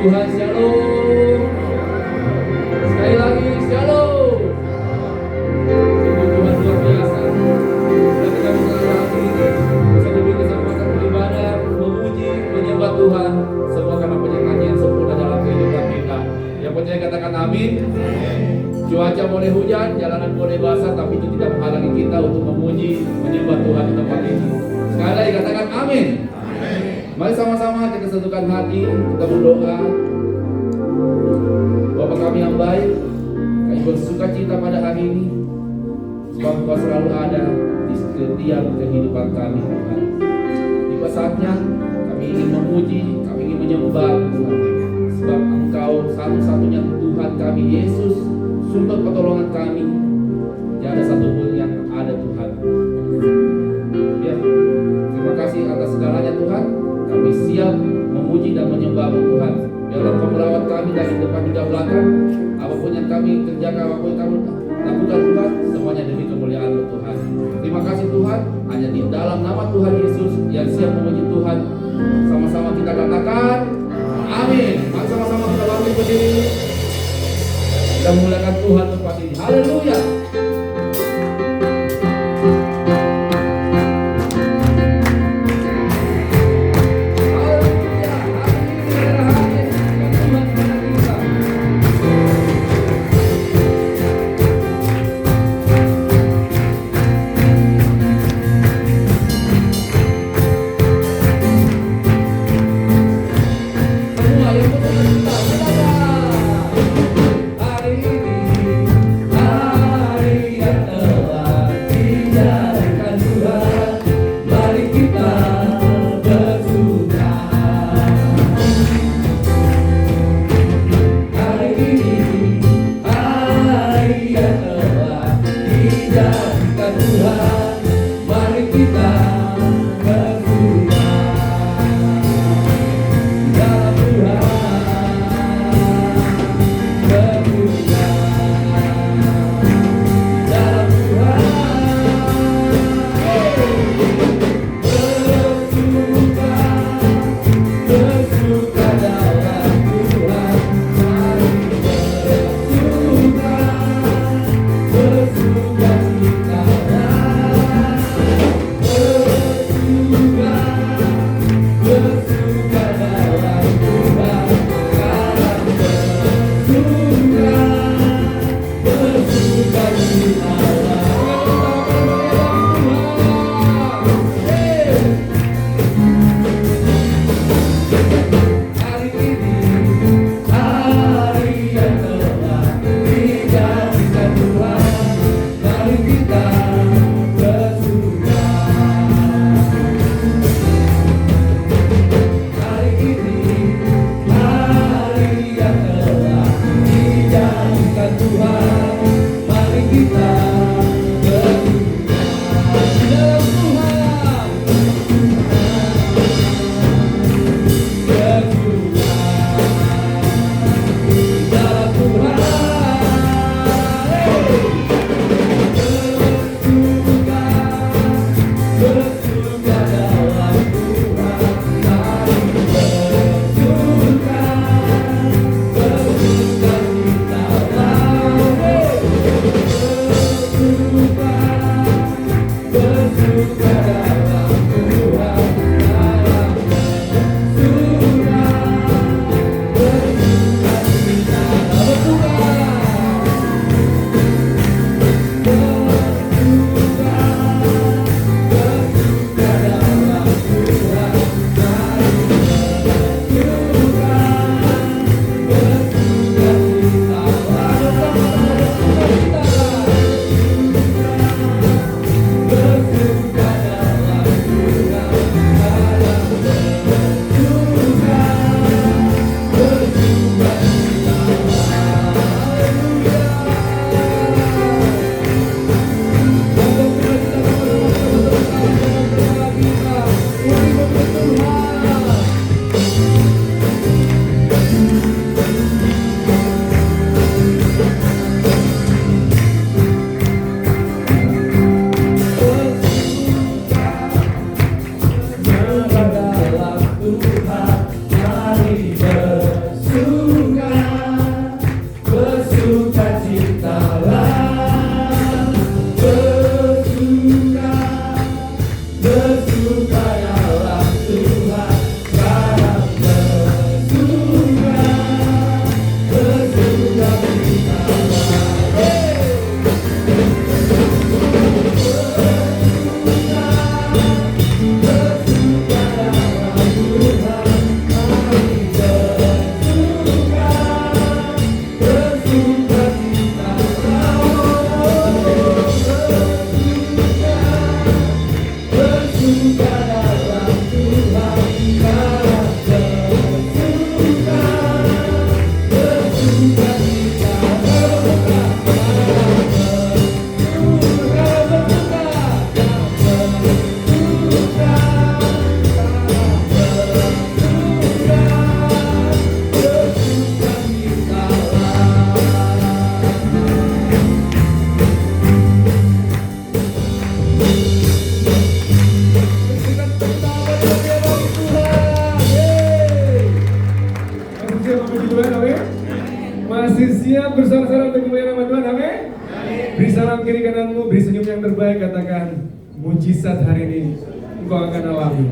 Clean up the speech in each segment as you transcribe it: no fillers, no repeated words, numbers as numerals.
Tuhan, shalom. Sekali lagi, shalom. Sungguh Tuhan luar biasa. Dan kami pada hari ini bisa diberi kesempatan beribadah, memuji, menyembah Tuhan. Semua karena penyataan yang sempurna dalam kehidupan kita. Yang percaya katakan amin. Cuaca boleh hujan, jalanan boleh basah, tapi itu tidak menghalangi kita untuk memuji, menyembah Tuhan di tempat ini. Sekali lagi katakan amin. Mari sama-sama kita satukan hati, kita berdoa. Bapa kami yang baik, kami bersuka cita pada hari ini, sebab Engkau selalu ada di setiap kehidupan kami, Tuhan. Tiba saatnya kami ingin memuji, kami ingin menyembah Tuhan, sebab Engkau satu-satunya Tuhan kami, Yesus, sumber pertolongan kami. Tidak ada satupun yang ada, Tuhan. Ya, terima kasih atas segalanya, Tuhan. Kami siap memuji dan menyembah Tuhan. Biarlah Kau merawat kami dari depan hingga belakang. Apapun yang kami kerjakan, apapun yang kami lakukan, Tuhan, semuanya demi kemuliaan Tuhan. Terima kasih, Tuhan. Hanya di dalam nama Tuhan Yesus yang siap memuji Tuhan, sama-sama kita katakan amin. Mari sama-sama kita bangkit berdiri. Kita memuliakan Tuhan tempat ini. Haleluya. Masih siap bersama-sama untuk kemuliaan nama Tuhan, amin? Beri salam kiri kananmu, beri senyum yang terbaik, katakan mujizat hari ini engkau akan alami.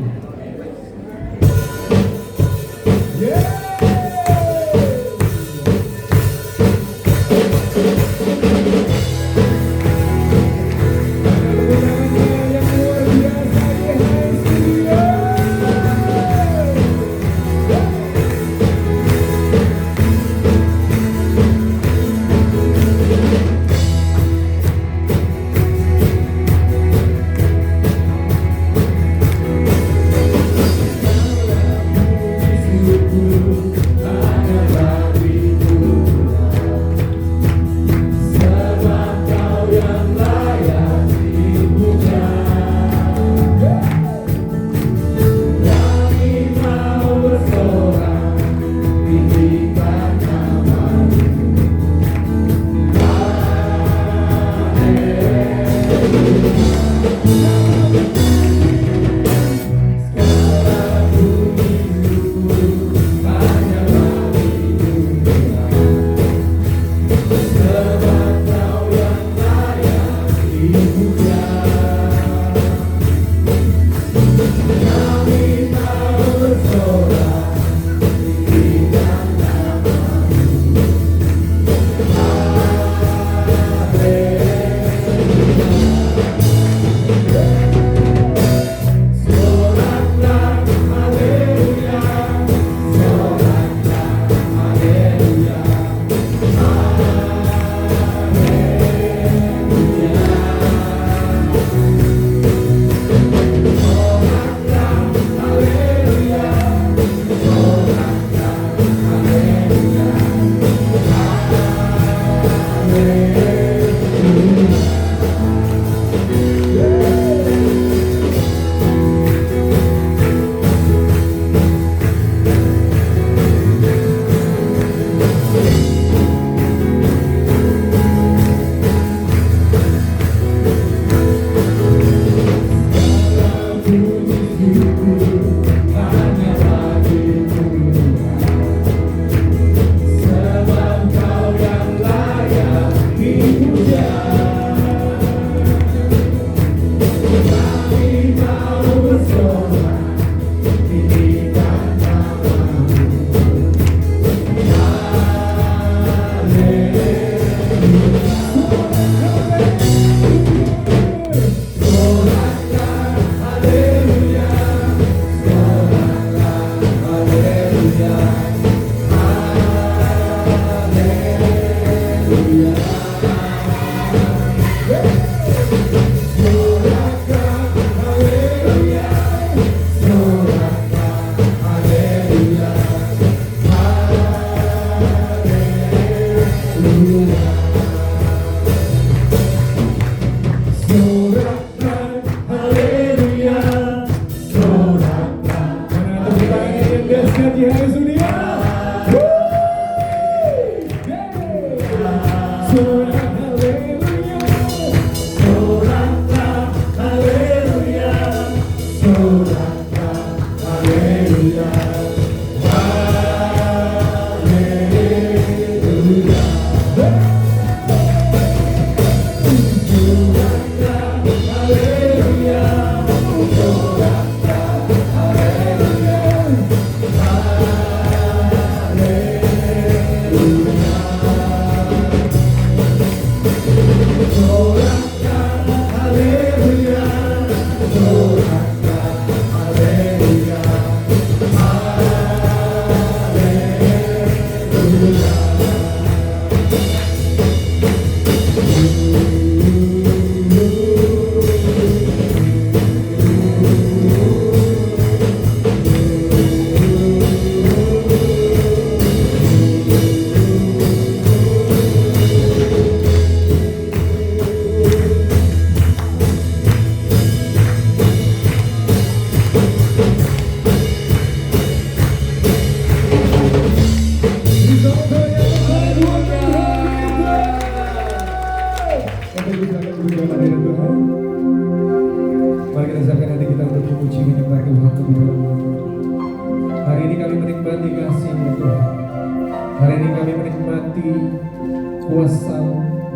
menikmati kuasa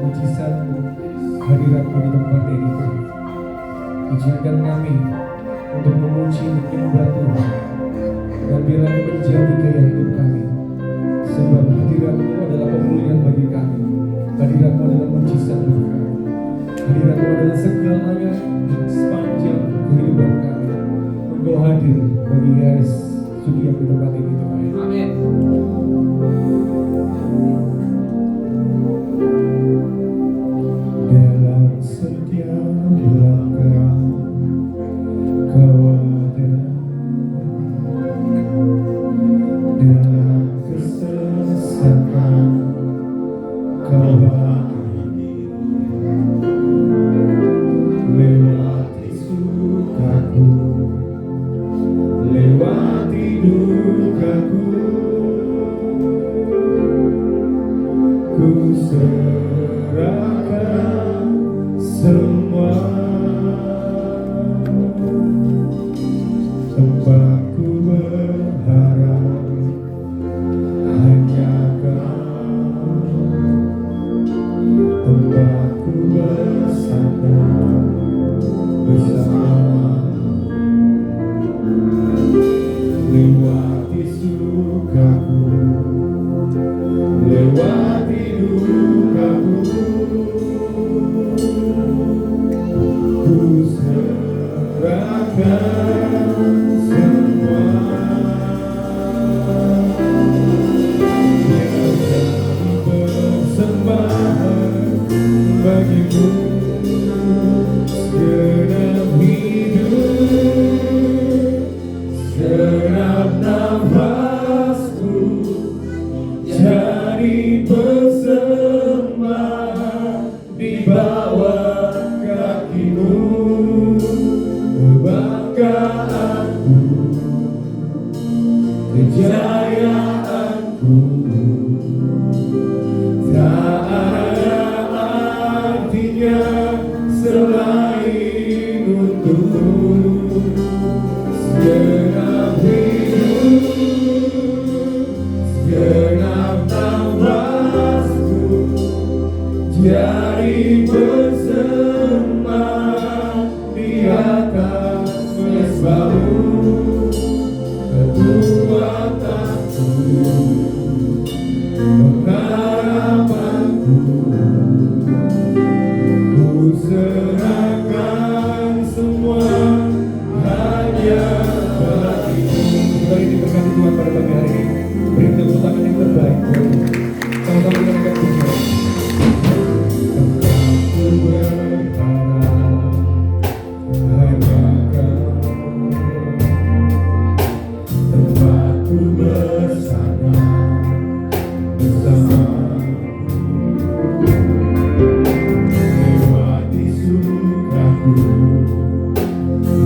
mujizat-Mu, hadirat-Mu di tempat ini. Izinkan kami untuk memuji, menyembah Tuhan, dan biarlah itu menjadi gaya hidup kami, sebab hadirat-Mu adalah pemulihan bagi kami. Hadirat-Mu adalah mujizat bagi kami. Hadirat-Mu adalah segalanya sepanjang kehidupan kami. Engkau hadir bagi guys sudi yang di tempat ini, Tuhan. Amin. Dalam setiap langkah Kau ada, dalam kesesakan Kau bangkit, lewati sukaku, lewati dukaku, ku serahkan semua. Tempatku berharap hanya Kau, tempatku bersandar bersama. Lewati sukaku, lewati dukaku, ku serahkan semua. Biar jadi persembahan bagimu segenap hidup, segenap nafasku, jadi persembahan di bawah kaki-Mu. Kebanggaanku, kejayaanku, tak ada artinya selain untuk segenap hidup, segenap nafasku, jadi persembahan di atas mezbah-Mu. Kekuatanku, pengharapanku, ku serahkan semua hanya bagi-Mu. Mari diberkati Tuhan pada pagi hari ini. Beri tepuk tangan yang terbaik. Sama-sama kita angkat pujian. Tempatku berharap hanya Kau, tempatku bersandar bersama. Lewati sukaku,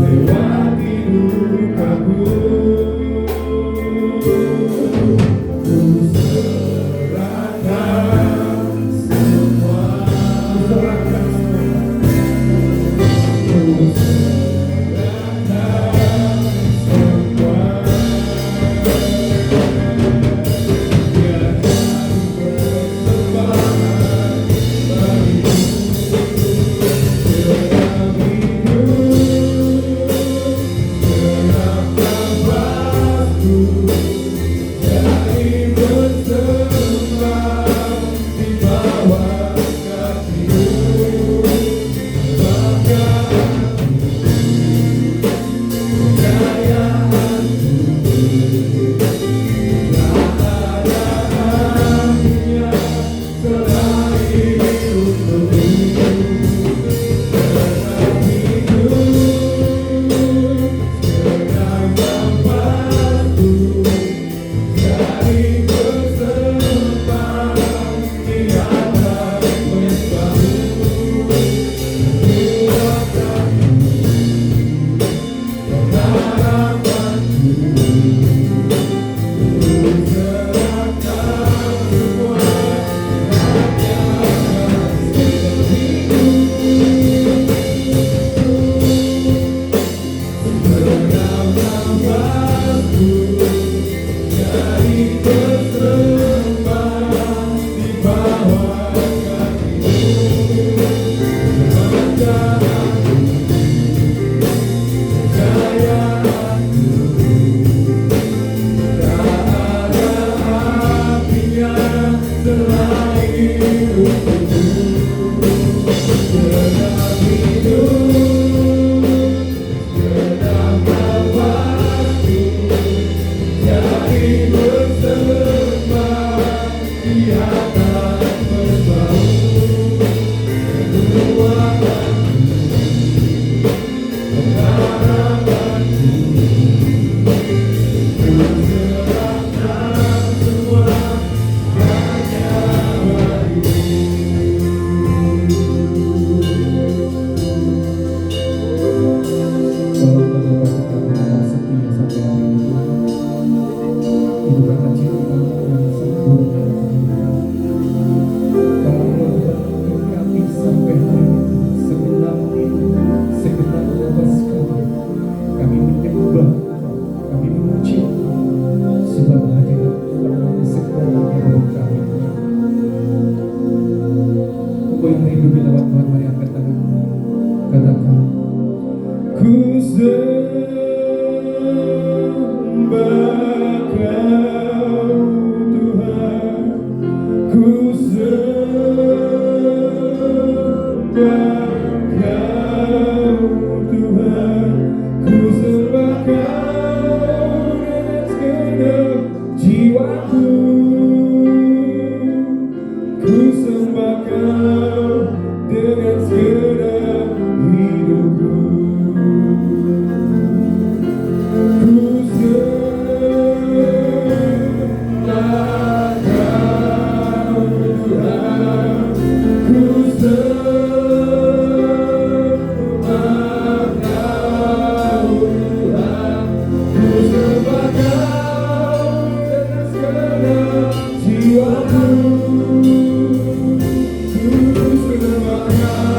lewati dukaku, ku serahkan semua. Ku serahkan semua. Ku serahkan semua. Biar jadi persembahan bagimu segenap hidup, segenap nafasku, jadi persembahan di bawah kaki-Mu. Jadi persembahan di sembah Kau Tuhan, ku sembah Kau Tuhan, ku sembah Kau dengan segenap jiwaku, ku sembah Kau dengan segenap hidupku. Ku sembah Kau Tuhan, ku sembah Kau Tuhan, ku sembah Kau dengan segenap jiwaku, ku sembah Kau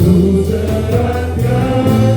Ku serahkan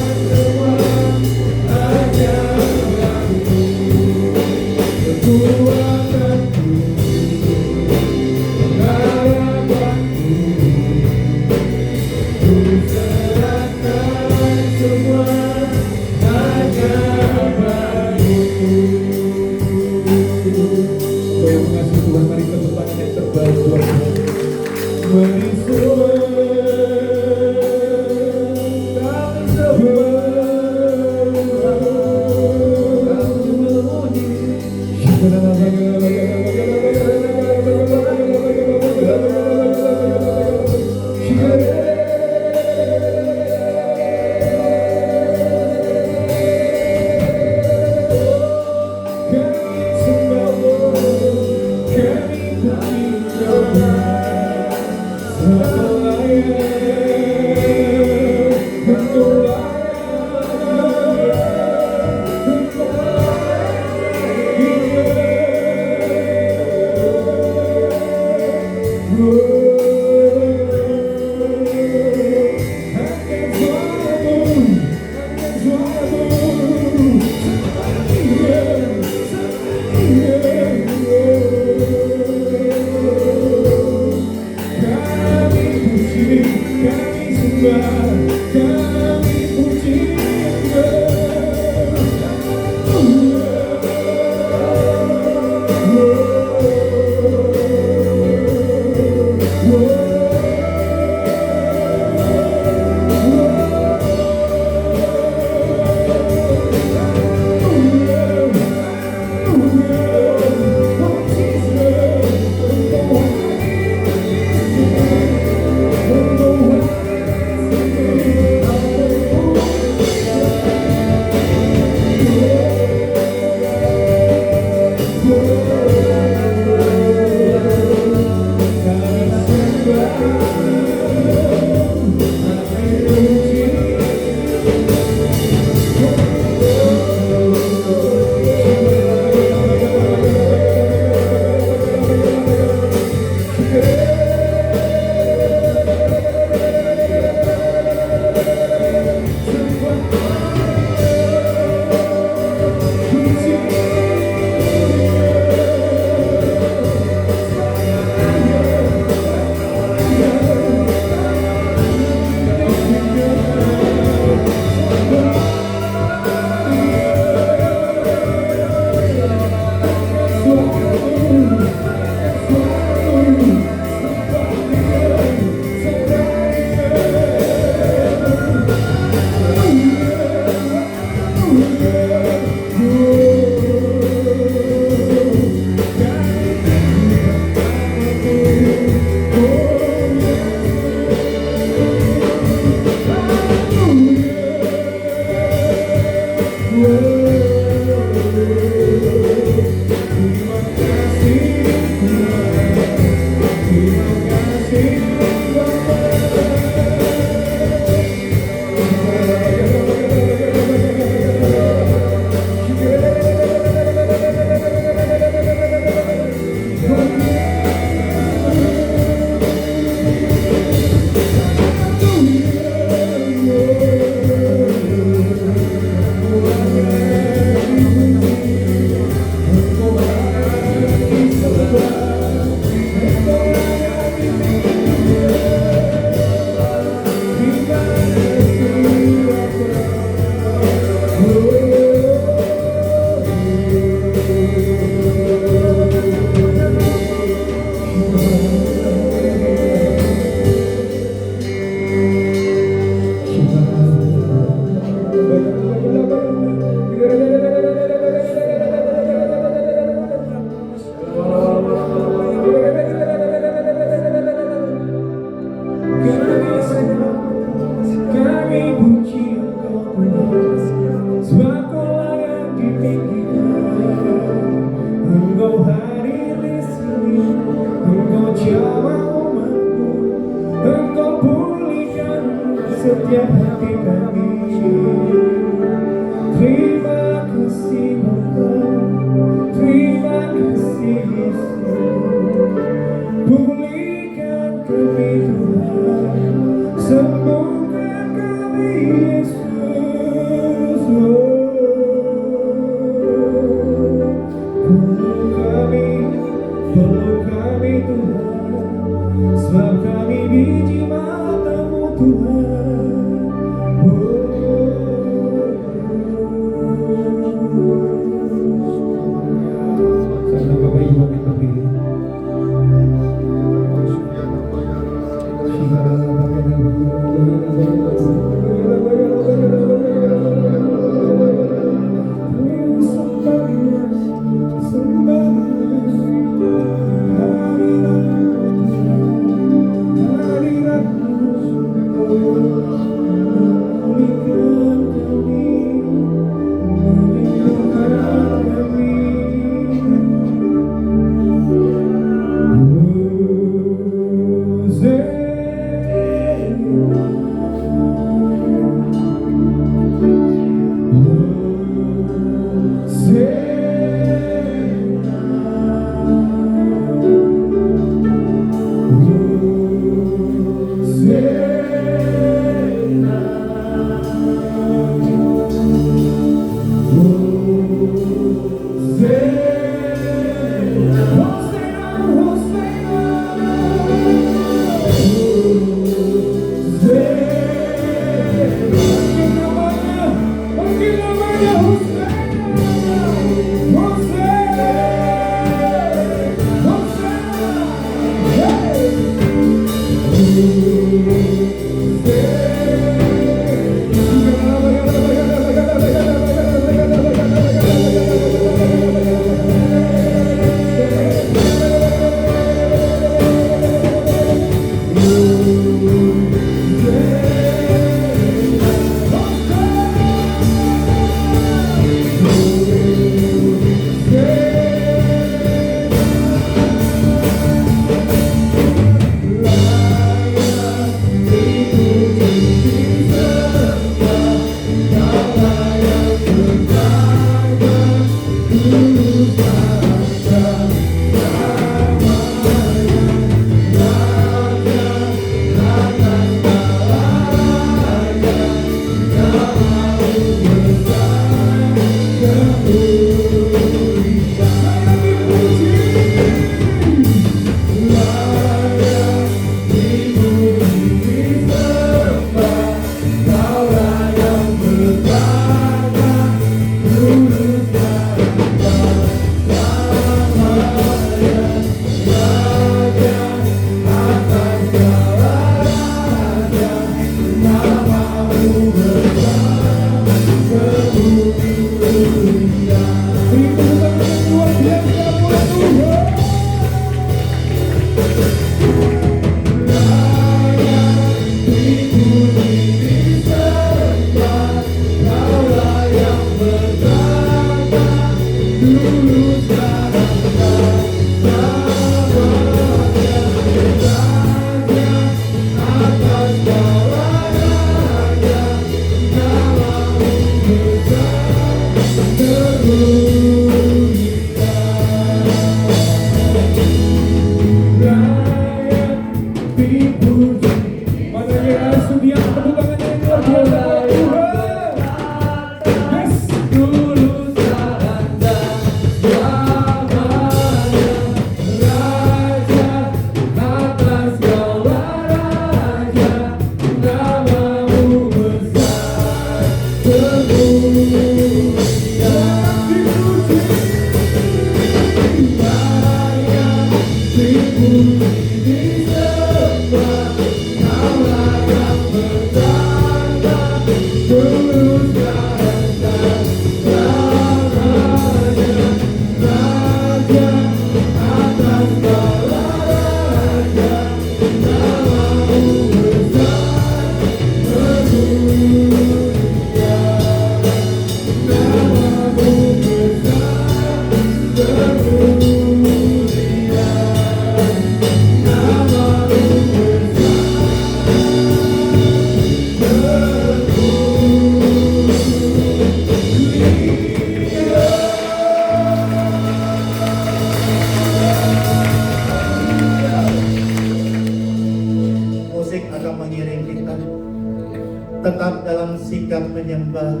Tetap dalam sikap menyembah.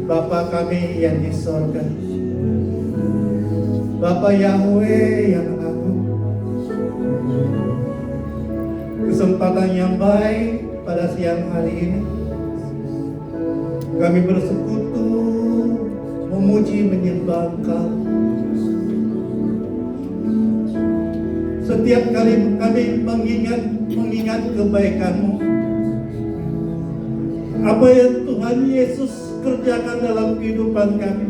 Bapa kami yang di sorga, Bapa Yahweh yang agung, kesempatan yang baik pada siang hari ini kami bersekutu memuji menyembah Engkau. Setiap kali kami mengingat kebaikan-Mu, apa yang Tuhan Yesus kerjakan dalam kehidupan kami.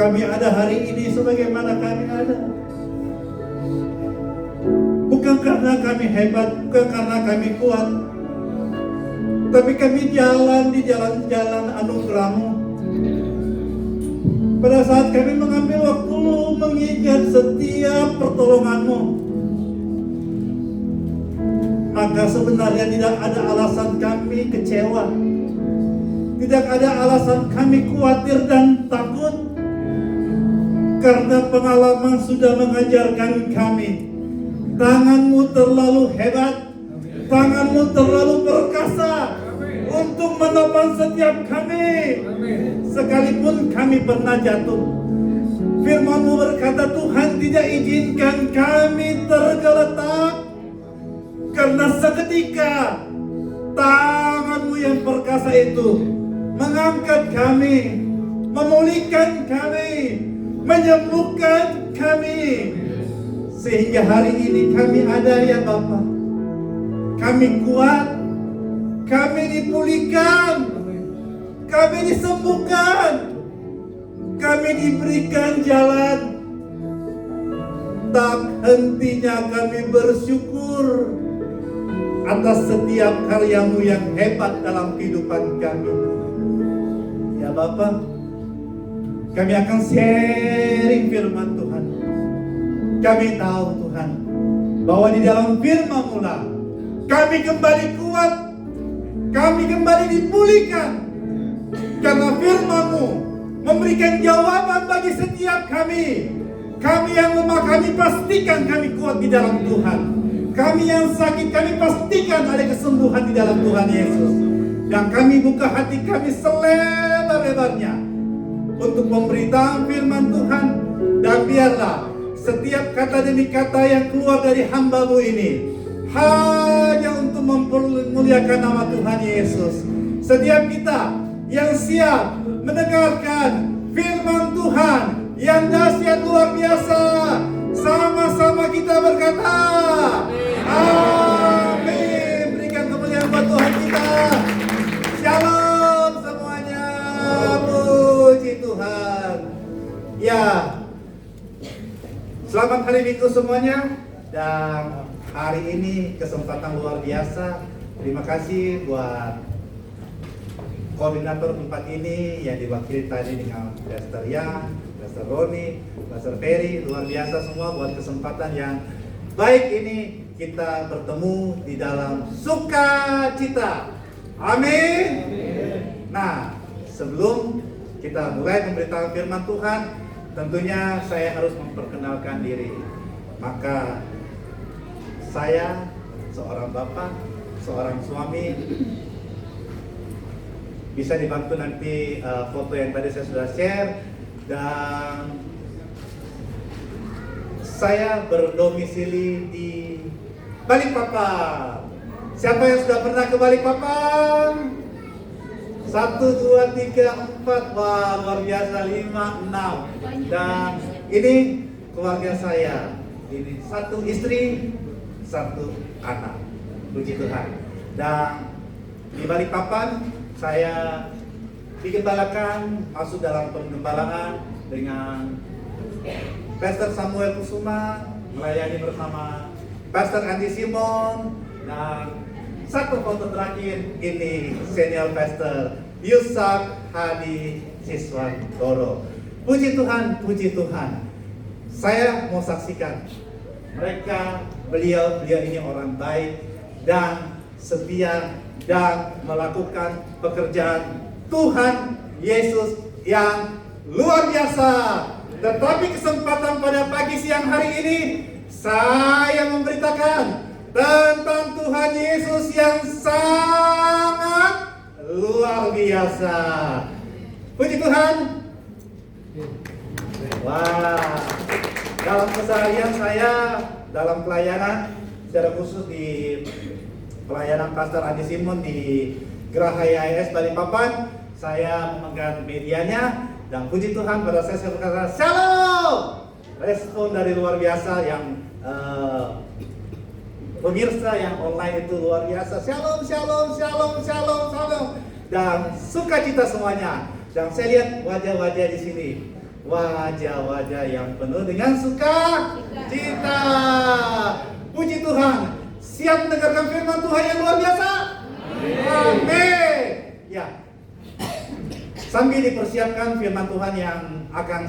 Kami ada hari ini sebagaimana kami ada, bukan karena kami hebat, bukan karena kami kuat, tapi kami jalan di jalan-jalan anugerah-Mu. Pada saat kami mengambil waktu mengingat setiap pertolongan-Mu, maka sebenarnya tidak ada alasan kami kecewa, tidak ada alasan kami khawatir dan takut, karena pengalaman sudah mengajarkan kami, tangan-Mu terlalu hebat, tangan-Mu terlalu perkasa untuk menopang setiap kami. Sekalipun kami pernah jatuh, firman-Mu berkata Tuhan tidak izinkan kami tergeletak, karena seketika tangan-Mu yang perkasa itu mengangkat kami, memulihkan kami, menyembuhkan kami, sehingga hari ini kami ada ya Bapa. Kami kuat, kami dipulihkan, kami disembuhkan, kami diberikan jalan. Tak hentinya kami bersyukur atas setiap karya-Mu yang hebat dalam kehidupan kami. Ya Bapa, kami akan sharing firman Tuhan. Kami tahu Tuhan, bahwa di dalam firman-Mu lah kami kembali kuat, kami kembali dipulihkan. Karena firman-Mu memberikan jawaban bagi setiap kami. Kami yang lemah, kami pastikan kami kuat di dalam Tuhan. Kami yang sakit, kami pastikan ada kesembuhan di dalam Tuhan Yesus. Dan kami buka hati kami selebar-lebarnya untuk memberitakan firman Tuhan. Dan biarlah setiap kata demi kata yang keluar dari hamba-Mu ini hanya untuk memuliakan nama Tuhan Yesus. Setiap kita yang siap mendengarkan firman Tuhan yang dahsyat luar biasa, sama-sama kita berkata amin. Berikan kemuliaan buat Tuhan kita. Shalom semuanya, puji Tuhan. Ya, selamat hari Minggu semuanya. Dan hari ini kesempatan luar biasa. Terima kasih buat koordinator tempat ini yang diwakili tadi dengan Pastor Yang, Pastor Roni, Pastor Ferry, luar biasa semua buat kesempatan yang baik ini kita bertemu di dalam sukacita. Amin. Nah, sebelum kita mulai memberitakan firman Tuhan, tentunya saya harus memperkenalkan diri. Maka saya seorang bapak, seorang suami. Bisa dibantu nanti foto yang tadi saya sudah share. Dan saya berdomisili di Balikpapan. Siapa yang sudah pernah ke Balikpapan? 1, 2, 3, 4. Wah, luar biasa. 5, 6. Dan ini keluarga saya. Ini 1 istri, 1 anak. Puji Tuhan. Dan di Balikpapan saya digembalakan, masuk dalam penggembalaan dengan Pastor Samuel Kusuma, melayani bersama Pastor Andi Simon, dan satu foto terakhir ini senior Pastor Yusak Hadi Siswantoro. Puji Tuhan, puji Tuhan. Saya mau saksikan beliau ini orang baik dan setia dan melakukan pekerjaan Tuhan Yesus yang luar biasa. Tetapi kesempatan pada pagi siang hari ini saya memberitakan tentang Tuhan Yesus yang sangat luar biasa. Puji Tuhan. Wah, dalam keseharian saya dalam pelayanan secara khusus di pelayanan Pastor Andi Simon di Geraha IAS Balikpapan, saya memegang medianya dan puji Tuhan pada saya berkata Shalom. Respon dari luar biasa yang pemirsa yang online itu luar biasa. Shalom, shalom, shalom, shalom, shalom. Dan sukacita semuanya. Dan saya lihat wajah-wajah di sini, wajah-wajah yang penuh dengan sukacita. Puji Tuhan. Siap mendengarkan firman Tuhan yang luar biasa? Amin. Ya. Sambil dipersiapkan firman Tuhan yang akan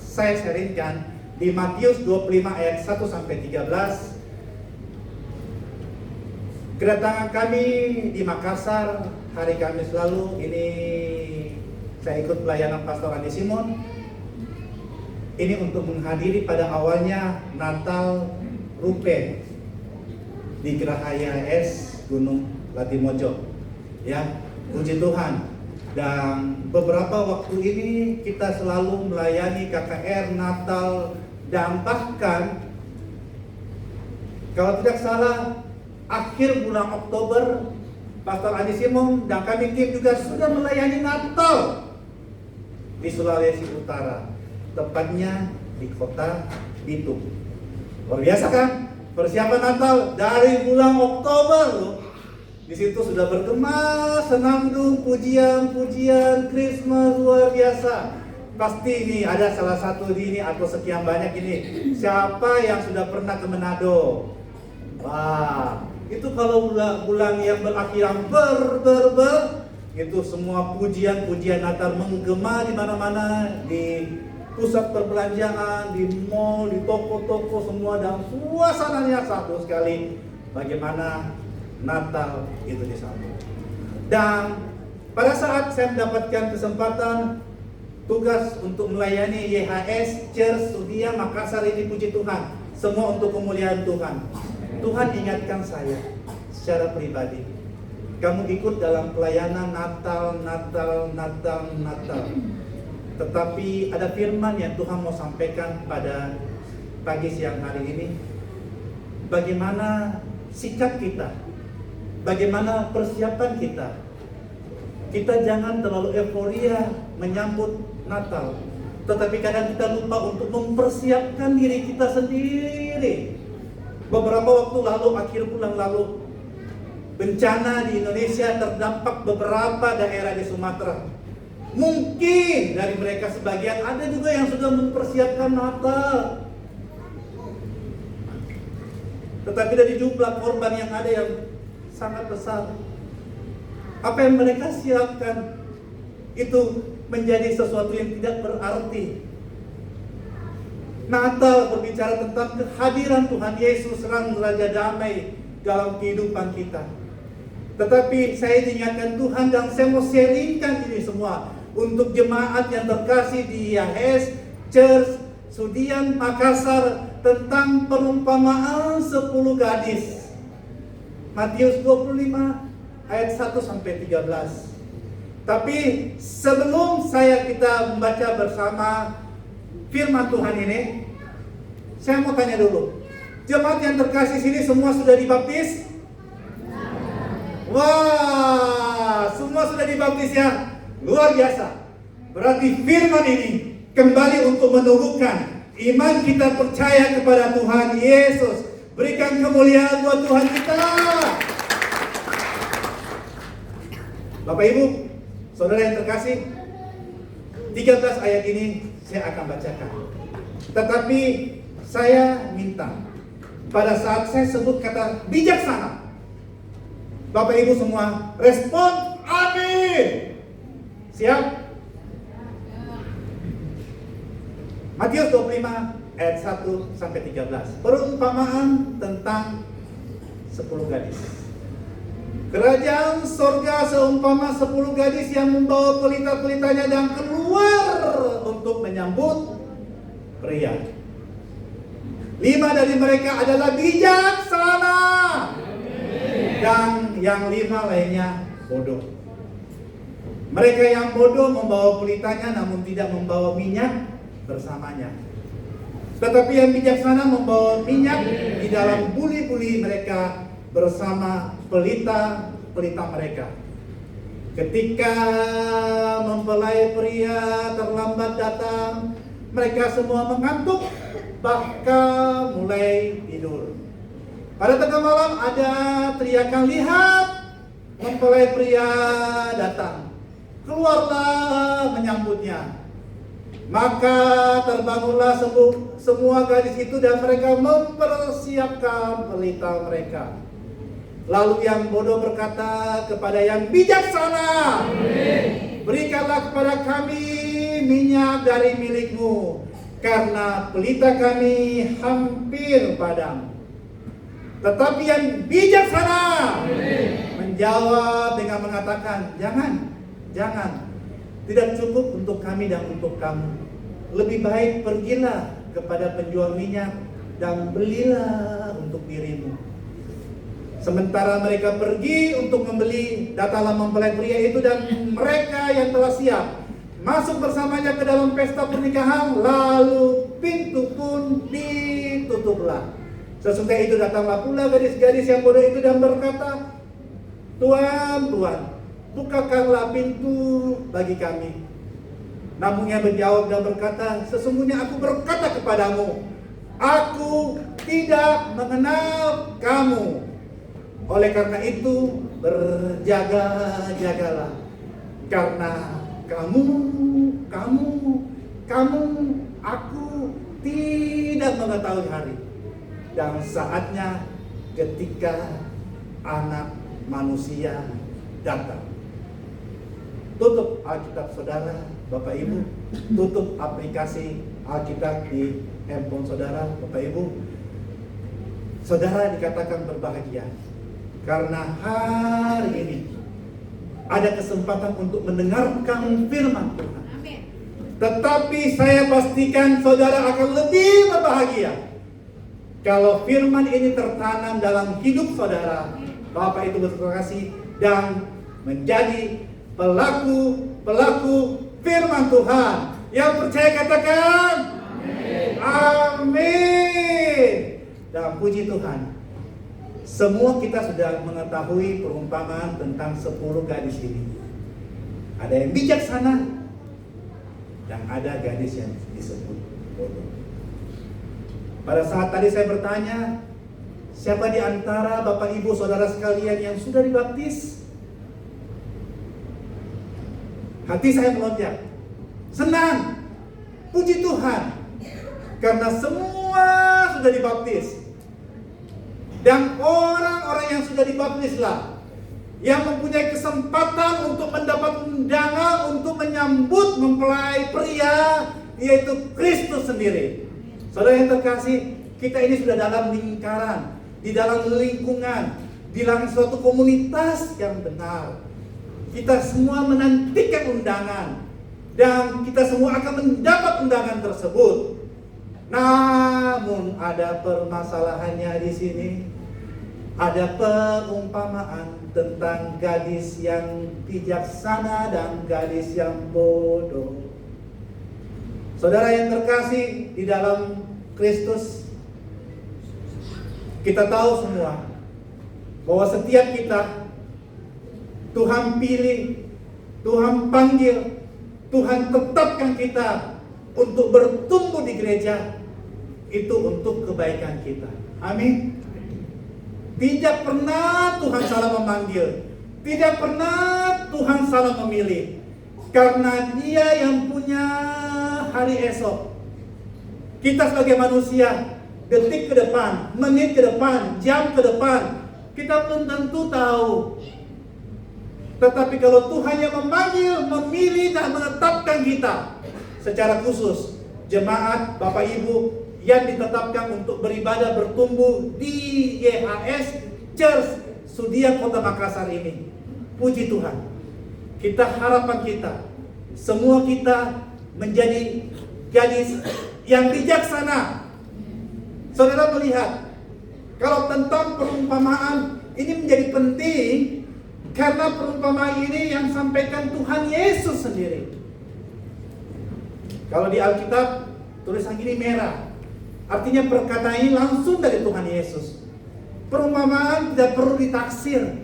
saya sharingkan di Matius 25 ayat 1 sampai 13. Kedatangan kami di Makassar hari Kamis lalu, ini saya ikut pelayanan Pastor Andi Simon. Ini untuk menghadiri pada awalnya Natal Rupe di Geraha IAS Gunung Latimojo. Ya, puji Tuhan. Dan beberapa waktu ini kita selalu melayani KKR Natal dan bahkan kalau tidak salah akhir bulan Oktober Pastor Andi Simon dan kami tim juga sudah melayani Natal di Sulawesi Utara, tepatnya di kota Bitung. Luar biasa kan? Persiapan Natal dari bulan Oktober loh. Di situ sudah bergema, senandung, pujian, Christmas luar biasa. Pasti ini ada salah satu di ini atau sekian banyak ini. Siapa yang sudah pernah ke Manado? Wah, itu kalau bulan yang berakhiran itu semua pujian Natal menggema di mana-mana, di pusat perbelanjaan, di mall, di toko-toko semua, dan suasananya satu sekali. Bagaimana Natal itu disambut. Dan pada saat saya mendapatkan kesempatan tugas untuk melayani YHS Church Sudia Makassar ini, puji Tuhan, semua untuk kemuliaan Tuhan. Tuhan ingatkan saya secara pribadi, kamu ikut dalam pelayanan Natal. Tetapi ada firman yang Tuhan mau sampaikan pada pagi siang hari ini. Bagaimana sikap kita? Bagaimana persiapan kita? Kita jangan terlalu euforia menyambut Natal, tetapi kadang kita lupa untuk mempersiapkan diri kita sendiri. Beberapa waktu lalu, akhir bulan lalu, bencana di Indonesia terdampak beberapa daerah di Sumatera. Mungkin dari mereka sebagian ada juga yang sudah mempersiapkan Natal. Tetapi dari jumlah korban yang ada yang sangat besar, apa yang mereka siapkan itu menjadi sesuatu yang tidak berarti. Natal berbicara tentang kehadiran Tuhan Yesus, Sang Raja Damai dalam kehidupan kita. Tetapi saya diingatkan Tuhan dan saya mau sharingkan ini semua untuk jemaat yang terkasih di IAS Church Sudian Makassar tentang perumpamaan 10 gadis. Matius 25 ayat 1 sampai 13. Tapi sebelum kita membaca bersama firman Tuhan ini, saya mau tanya dulu. Jemaat yang terkasih sini semua sudah dibaptis? Wah, semua sudah dibaptis ya. Luar biasa. Berarti firman ini kembali untuk menumbuhkan iman kita percaya kepada Tuhan Yesus. Berikan kemuliaan buat Tuhan kita. Bapak Ibu, saudara yang terkasih, 13 ayat ini saya akan bacakan. Tetapi saya minta pada saat saya sebut kata bijaksana, Bapak Ibu semua respon amin. Siap? Matius 25 ayat 1 sampai 13. Perumpamaan tentang 10 gadis. Kerajaan sorga seumpama 10 gadis yang membawa pelita-pelitanya dan keluar untuk menyambut pria. 5 dari mereka adalah bijaksana dan yang 5 lainnya bodoh. Mereka yang bodoh membawa pelitanya namun tidak membawa minyak bersamanya. Tetapi yang bijaksana membawa minyak di dalam buli-buli mereka bersama pelita-pelita mereka. Ketika mempelai pria terlambat datang, mereka semua mengantuk, bahkan mulai tidur. Pada tengah malam ada teriakan, lihat, mempelai pria datang. Keluarlah menyambutnya. Maka terbangunlah semua gadis itu dan mereka mempersiapkan pelita mereka. Lalu yang bodoh berkata kepada yang bijaksana, berikanlah kepada kami minyak dari milikmu, karena pelita kami hampir padam. Tetapi yang bijaksana menjawab dengan mengatakan, jangan. Tidak cukup untuk kami dan untuk kamu. Lebih baik pergilah kepada penjual minyak dan belilah untuk dirimu. Sementara mereka pergi untuk membeli, datanglah mempelai pria itu dan mereka yang telah siap masuk bersamanya ke dalam pesta pernikahan, lalu pintu pun ditutuplah. Sesudah itu datanglah pula gadis-gadis yang bodoh itu dan berkata, Tuan, bukakanlah pintu bagi kami. Namun ia menjawab dan berkata, sesungguhnya aku berkata kepadamu, aku tidak mengenal kamu. Oleh karena itu berjaga-jagalah, karena kamu, aku tidak mengetahui hari dan saatnya ketika Anak Manusia datang. Tutup Alkitab saudara, Bapak Ibu. Tutup aplikasi Alkitab di handphone saudara, Bapak Ibu. Saudara dikatakan berbahagia karena hari ini ada kesempatan untuk mendengarkan firman Tuhan. Amin. Tetapi saya pastikan saudara akan lebih berbahagia kalau firman ini tertanam dalam hidup saudara, Bapak itu berkasih dan menjadi pelaku firman Tuhan. Yang percaya katakan amin. Dan puji Tuhan, semua kita sudah mengetahui perumpamaan tentang 10 gadis ini. Ada yang bijaksana dan ada gadis yang disebut bodoh. Pada saat tadi saya bertanya, siapa di antara Bapak Ibu Saudara sekalian yang sudah dibaptis? Hati saya melonjak, senang, puji Tuhan, karena semua sudah dibaptis. Dan orang-orang yang sudah dibaptislah yang mempunyai kesempatan untuk mendapat undangan untuk menyambut mempelai pria, yaitu Kristus sendiri. Saudara yang terkasih, kita ini sudah dalam lingkaran, di dalam lingkungan, di dalam suatu komunitas yang benar. Kita semua menantikan undangan, dan kita semua akan mendapat undangan tersebut. Namun ada permasalahannya di sini. Ada perumpamaan tentang gadis yang bijaksana dan gadis yang bodoh. Saudara yang terkasih di dalam Kristus, kita tahu semua bahwa setiap kita Tuhan pilih, Tuhan panggil, Tuhan tetapkan kita untuk bertumbuh di gereja, itu untuk kebaikan kita. Amin. Tidak pernah Tuhan salah memanggil, tidak pernah Tuhan salah memilih, karena Dia yang punya hari esok. Kita sebagai manusia, detik ke depan, menit ke depan, jam ke depan, kita belum tentu tahu. Tetapi kalau Tuhan yang memanggil, memilih dan menetapkan kita, secara khusus jemaat Bapak Ibu yang ditetapkan untuk beribadah bertumbuh di YHS Church Sudia Kota Makassar ini. Puji Tuhan. Harapan kita, semua kita menjadi gadis yang bijaksana. Saudara melihat, kalau tentang perumpamaan ini menjadi penting, karena perumpamaan ini yang sampaikan Tuhan Yesus sendiri. Kalau di Alkitab tulisan ini merah, artinya perkataan ini langsung dari Tuhan Yesus. Perumpamaan tidak perlu ditaksir.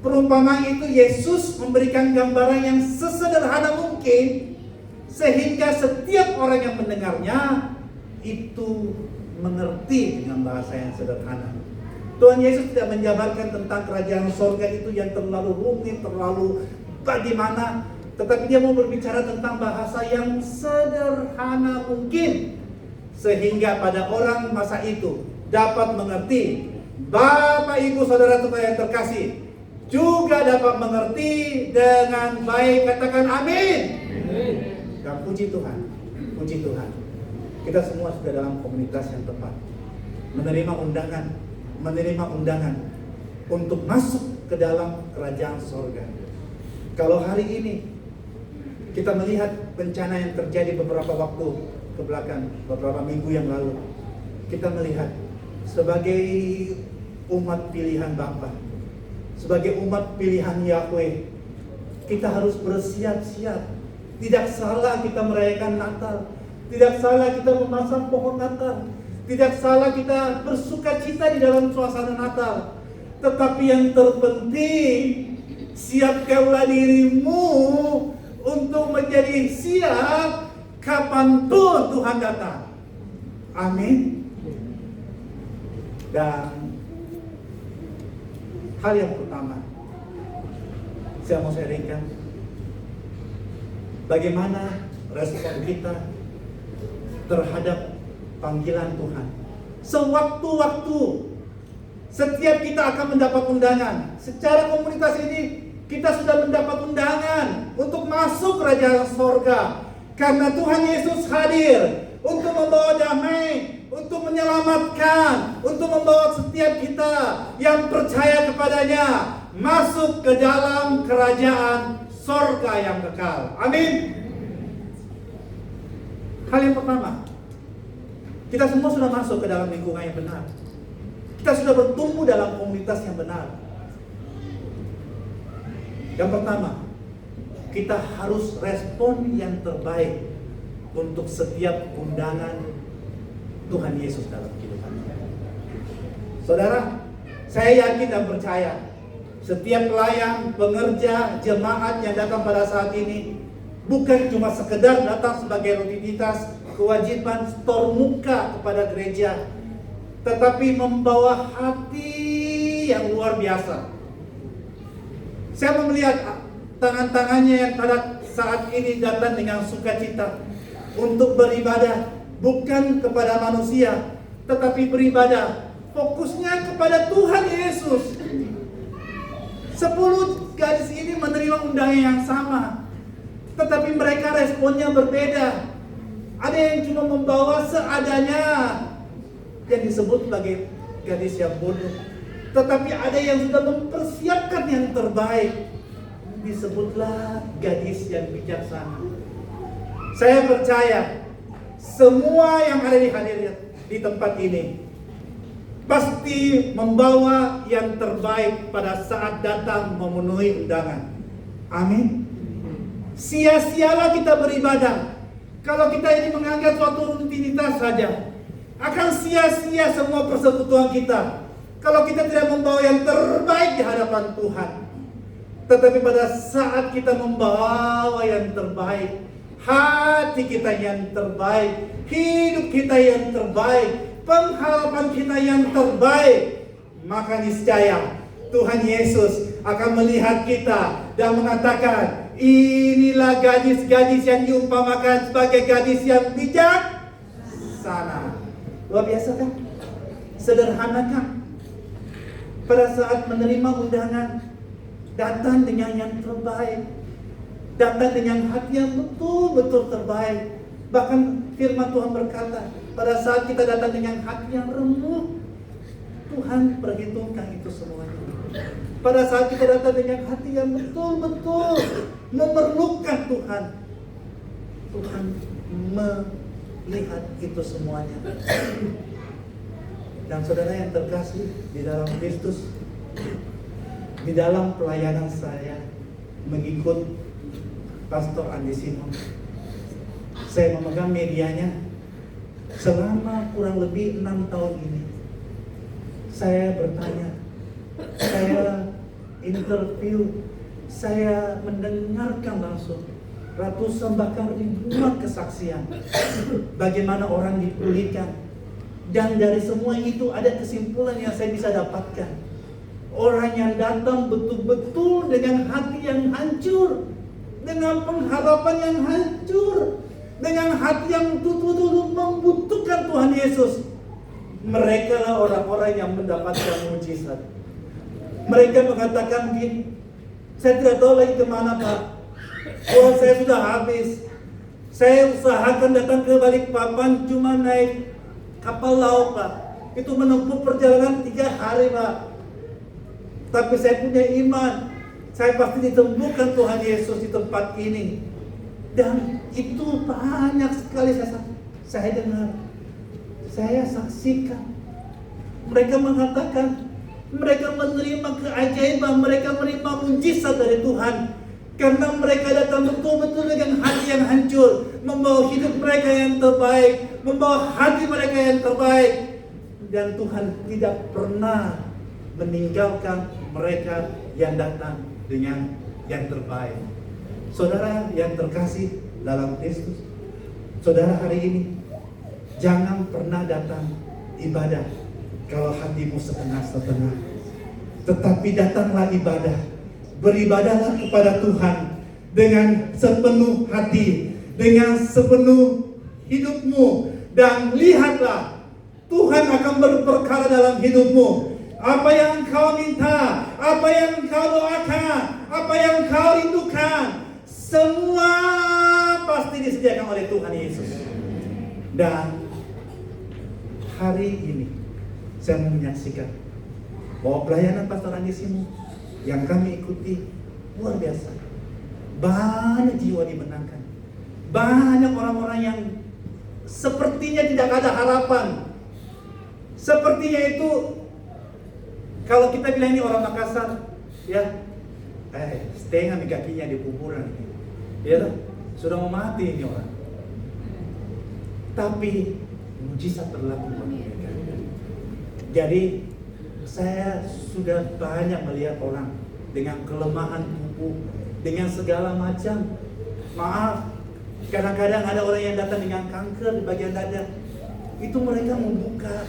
Perumpamaan itu Yesus memberikan gambaran yang sesederhana mungkin, sehingga setiap orang yang mendengarnya itu mengerti dengan bahasa yang sederhana. Tuhan Yesus tidak menjabarkan tentang kerajaan sorga itu yang terlalu rumit, terlalu bagaimana, tetapi Dia mau berbicara tentang bahasa yang sederhana mungkin, sehingga pada orang masa itu dapat mengerti. Bapak Ibu Saudara yang terkasih juga dapat mengerti dengan baik. Katakan amin. Dan puji Tuhan, puji Tuhan, kita semua sudah dalam komunitas yang tepat, menerima undangan untuk masuk ke dalam kerajaan sorga. Kalau hari ini kita melihat bencana yang terjadi beberapa waktu ke belakang, beberapa minggu yang lalu, kita melihat sebagai umat pilihan Bapa, sebagai umat pilihan Yahweh, kita harus bersiap-siap. Tidak salah kita merayakan Natal, tidak salah kita memasang pohon Natal, tidak salah kita bersukacita di dalam suasana Natal. Tetapi yang terpenting, siapkanlah dirimu untuk menjadi siap kapanpun Tuhan datang. Amin. Dan hal yang pertama, saya mau sharingkan bagaimana respon kita terhadap panggilan Tuhan. Sewaktu-waktu, setiap kita akan mendapat undangan. Secara komunitas ini, kita sudah mendapat undangan untuk masuk kerajaan sorga. Karena Tuhan Yesus hadir untuk membawa damai, untuk menyelamatkan, untuk membawa setiap kita yang percaya kepadanya masuk ke dalam kerajaan sorga yang kekal. Amin. Hal yang pertama, kita semua sudah masuk ke dalam lingkungan yang benar. Kita sudah bertumbuh dalam komunitas yang benar. Yang pertama, kita harus respon yang terbaik untuk setiap undangan Tuhan Yesus dalam kehidupan kita. Saudara, saya yakin dan percaya setiap pelayan, pengerja, jemaat yang datang pada saat ini bukan cuma sekedar datang sebagai rutinitas, kewajiban store muka kepada gereja, tetapi membawa hati yang luar biasa. Saya melihat tangan-tangannya yang pada saat ini datang dengan sukacita untuk beribadah, bukan kepada manusia, tetapi beribadah fokusnya kepada Tuhan Yesus. 10 gadis ini menerima undangan yang sama, tetapi mereka responnya berbeda. Ada yang cuma membawa seadanya, yang disebut sebagai gadis yang bodoh. Tetapi ada yang sudah mempersiapkan yang terbaik, disebutlah gadis yang bijaksana. Saya percaya semua yang ada di tempat ini pasti membawa yang terbaik pada saat datang memenuhi undangan. Amin. Sia-sialah kita beribadah kalau kita ini menganggap suatu rutinitas saja. Akan sia-sia semua persekutuan kita kalau kita tidak membawa yang terbaik di hadapan Tuhan. Tetapi pada saat kita membawa yang terbaik, hati kita yang terbaik, hidup kita yang terbaik, pengharapan kita yang terbaik, maka niscaya Tuhan Yesus akan melihat kita dan mengatakan, inilah gadis-gadis yang diumpamakan sebagai gadis yang bijaksana. Luar biasa kan? Sederhana kan? Pada saat menerima undangan, datang dengan yang terbaik, datang dengan hati yang betul-betul terbaik. Bahkan firman Tuhan berkata, pada saat kita datang dengan hati yang remuk, Tuhan perhitungkan itu semuanya. Pada saat kita datang dengan hati yang betul-betul memerlukan Tuhan, Tuhan melihat itu semuanya. Dan saudara yang terkasih di dalam Kristus, di dalam pelayanan saya mengikut Pastor Andi Simon, saya memegang medianya selama kurang lebih 6 tahun ini. Saya bertanya, saya interview, saya mendengarkan langsung ratusan bahkan ribuan kesaksian bagaimana orang dipulihkan. Dan dari semua itu ada kesimpulan yang saya bisa dapatkan. Orang yang datang betul-betul dengan hati yang hancur, dengan pengharapan yang hancur, dengan hati yang betul-betul membutuhkan Tuhan Yesus. Mereka lah orang-orang yang mendapatkan mujizat. Mereka mengatakan begini, saya tidak tahu lagi kemana Pak. Oh, saya sudah habis. Saya usahakan datang ke Balikpapan cuma naik kapal laut Pak. Itu menempuh perjalanan 3 hari Pak. Tapi saya punya iman, saya pasti ditemukan Tuhan Yesus di tempat ini. Dan itu banyak sekali saya dengar, saya saksikan. Mereka mengatakan, mereka menerima keajaiban, mereka menerima mujizat dari Tuhan. Karena mereka datang betul-betul dengan hati yang hancur, membawa hidup mereka yang terbaik, membawa hati mereka yang terbaik. Dan Tuhan tidak pernah meninggalkan mereka yang datang dengan yang terbaik. Saudara yang terkasih dalam Kristus, saudara hari ini jangan pernah datang ibadah kalau hatimu setengah-setengah. Tetapi datanglah ibadah, beribadahlah kepada Tuhan dengan sepenuh hati, dengan sepenuh hidupmu, dan lihatlah Tuhan akan berperkara dalam hidupmu. Apa yang engkau minta, apa yang engkau doakan, apa yang engkau rindukan, semua pasti disediakan oleh Tuhan Yesus. Dan hari ini saya menyaksikan bahwa pelayanan Pastor Andi Simon yang kami ikuti luar biasa. Banyak jiwa dimenangkan, banyak orang-orang yang sepertinya tidak ada harapan. Sepertinya itu, kalau kita bilang ini orang Makassar, ya, setengah kakinya di kuburan, ya, sudah mau mati ini orang. Tapi mujizat berlaku bagi mereka. Jadi saya sudah banyak melihat orang dengan kelemahan tubuh, dengan segala macam. Maaf, kadang-kadang ada orang yang datang dengan kanker di bagian dada. Itu mereka membuka.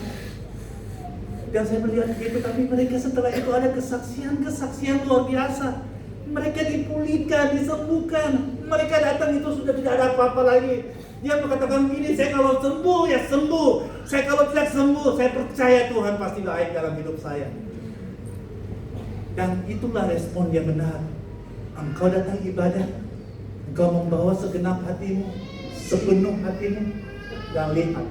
Dan saya melihat begitu, tapi mereka setelah itu ada kesaksian luar biasa. Mereka dipulihkan, disembuhkan. Mereka datang itu sudah tidak ada apa-apa lagi. Dia mengatakan begini, saya kalau sembuh ya sembuh. Saya kalau tidak sembuh, saya percaya Tuhan pasti baik dalam hidup saya. Dan itulah respon yang benar. Engkau datang ibadah, engkau membawa segenap hatimu, sepenuh hatimu, dan lihat,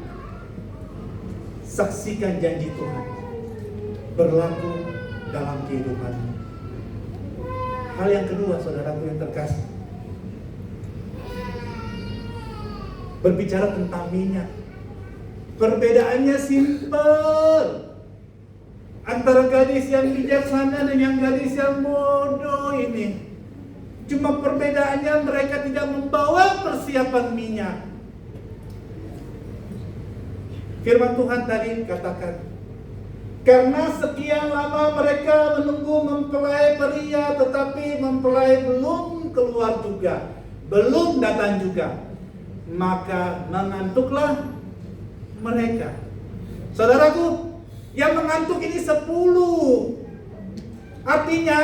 saksikan janji Tuhan berlaku dalam kehidupanmu. Hal yang kedua, saudaraku yang terkasih, berbicara tentang minyak. Perbedaannya simpel antara gadis yang bijaksana dengan gadis yang bodoh ini. Cuma perbedaannya mereka tidak membawa persiapan minyak. Firman Tuhan tadi katakan, karena sekian lama mereka menunggu mempelai pria, tetapi mempelai belum keluar juga, belum datang juga, maka mengantuklah mereka. Saudaraku, yang mengantuk ini 10. Artinya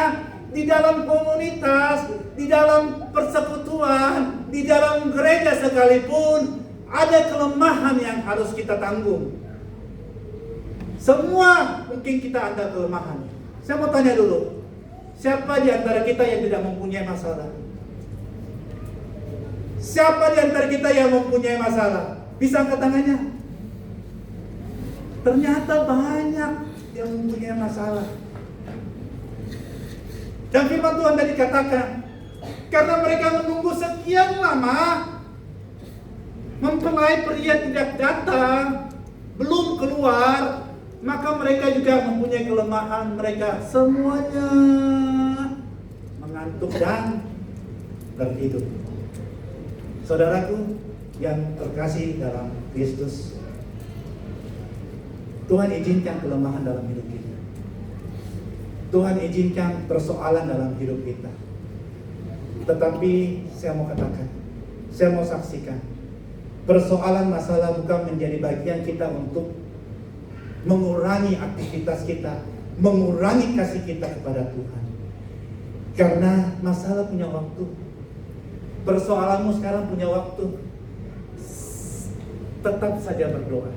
di dalam komunitas, di dalam persekutuan, di dalam gereja sekalipun ada kelemahan yang harus kita tanggung. Semua mungkin kita ada kelemahan. Saya mau tanya dulu, siapa di antara kita yang tidak mempunyai masalah? Siapa di antara kita yang mempunyai masalah? Bisa angkat tangannya? Ternyata banyak yang mempunyai masalah. Dan firman Tuhan tadi katakan, karena mereka menunggu sekian lama, mempelai pria tidak datang, belum keluar, maka mereka juga mempunyai kelemahan. Mereka semuanya mengantuk dan tertidur. Saudaraku yang terkasih dalam Kristus, Tuhan izinkan kelemahan dalam hidup kita. Tuhan izinkan persoalan dalam hidup kita. Tetapi saya mau katakan, saya mau saksikan, persoalan masalah bukan menjadi bagian kita untuk mengurangi aktivitas kita, mengurangi kasih kita kepada Tuhan. Karena masalah punya waktu. Persoalanmu sekarang punya waktu. Tetap saja berdoa,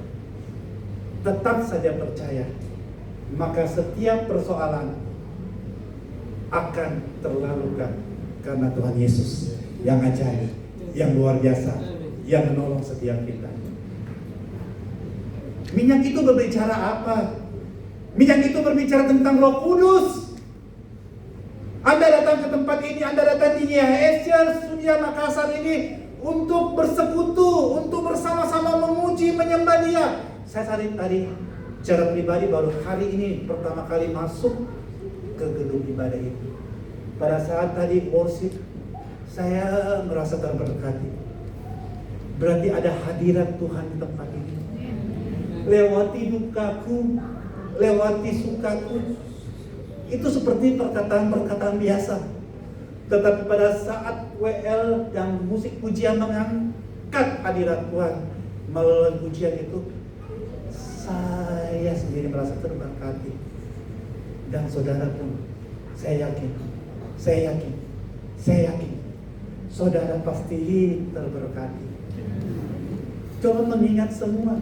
tetap saja percaya, maka setiap persoalan akan terlalukan karena Tuhan Yesus yang ajaib, yang luar biasa, yang menolong setiap kita. Minyak itu berbicara apa? Minyak itu berbicara tentang Roh Kudus. Anda datang ke tempat ini, Anda datang di YHS Sunia Makassar ini untuk bersekutu, untuk bersama-sama memuji, menyembah Dia. Saya tadi secara pribadi baru hari ini pertama kali masuk ke gedung ibadah ini. Pada saat tadi worship, saya merasa terberkati. Berarti ada hadirat Tuhan di tempat ini. Lewati dukaku, lewati sukaku, itu seperti perkataan-perkataan biasa. Tetapi pada saat WL dan musik pujian mengangkat hadirat Tuhan melalui pujian itu, saya sendiri merasa terberkati. Dan saudara pun, saya yakin, saudara pasti terberkati. Coba mengingat semua.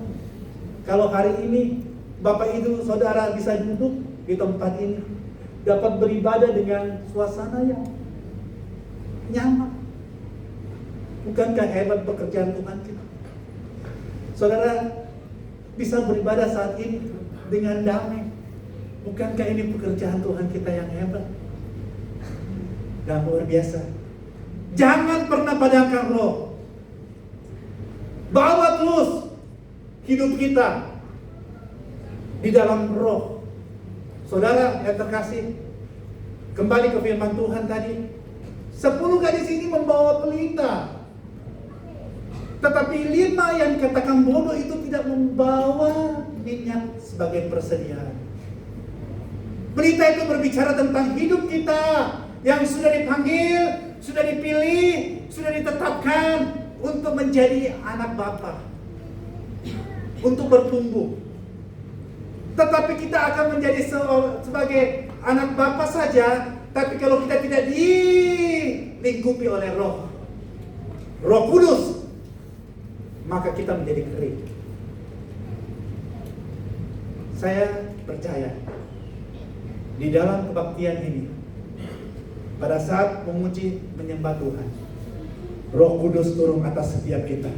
Kalau hari ini Bapak Ibu Saudara bisa duduk di tempat ini, dapat beribadah dengan suasana yang nyaman. Bukankah hebat pekerjaan Tuhan kita? Saudara bisa beribadah saat ini dengan damai. Bukankah ini pekerjaan Tuhan kita yang hebat dan luar biasa? Jangan pernah padamkan roh. Bawa terus hidup kita di dalam roh. Saudara yang terkasih, kembali ke firman Tuhan tadi, 10 gadis ini membawa pelita, tetapi 5 yang dikatakan bodoh itu tidak membawa minyak sebagai persediaan. Pelita itu berbicara tentang hidup kita yang sudah dipanggil, sudah dipilih, sudah ditetapkan untuk menjadi anak Bapa, untuk bertumbuh. Tetapi kita akan menjadi sebagai anak Bapa saja, tapi kalau kita tidak dilingkupi oleh Roh Kudus, maka kita menjadi kering. Saya percaya di dalam kebaktian ini, pada saat memuji menyembah Tuhan, Roh Kudus turun atas setiap kita.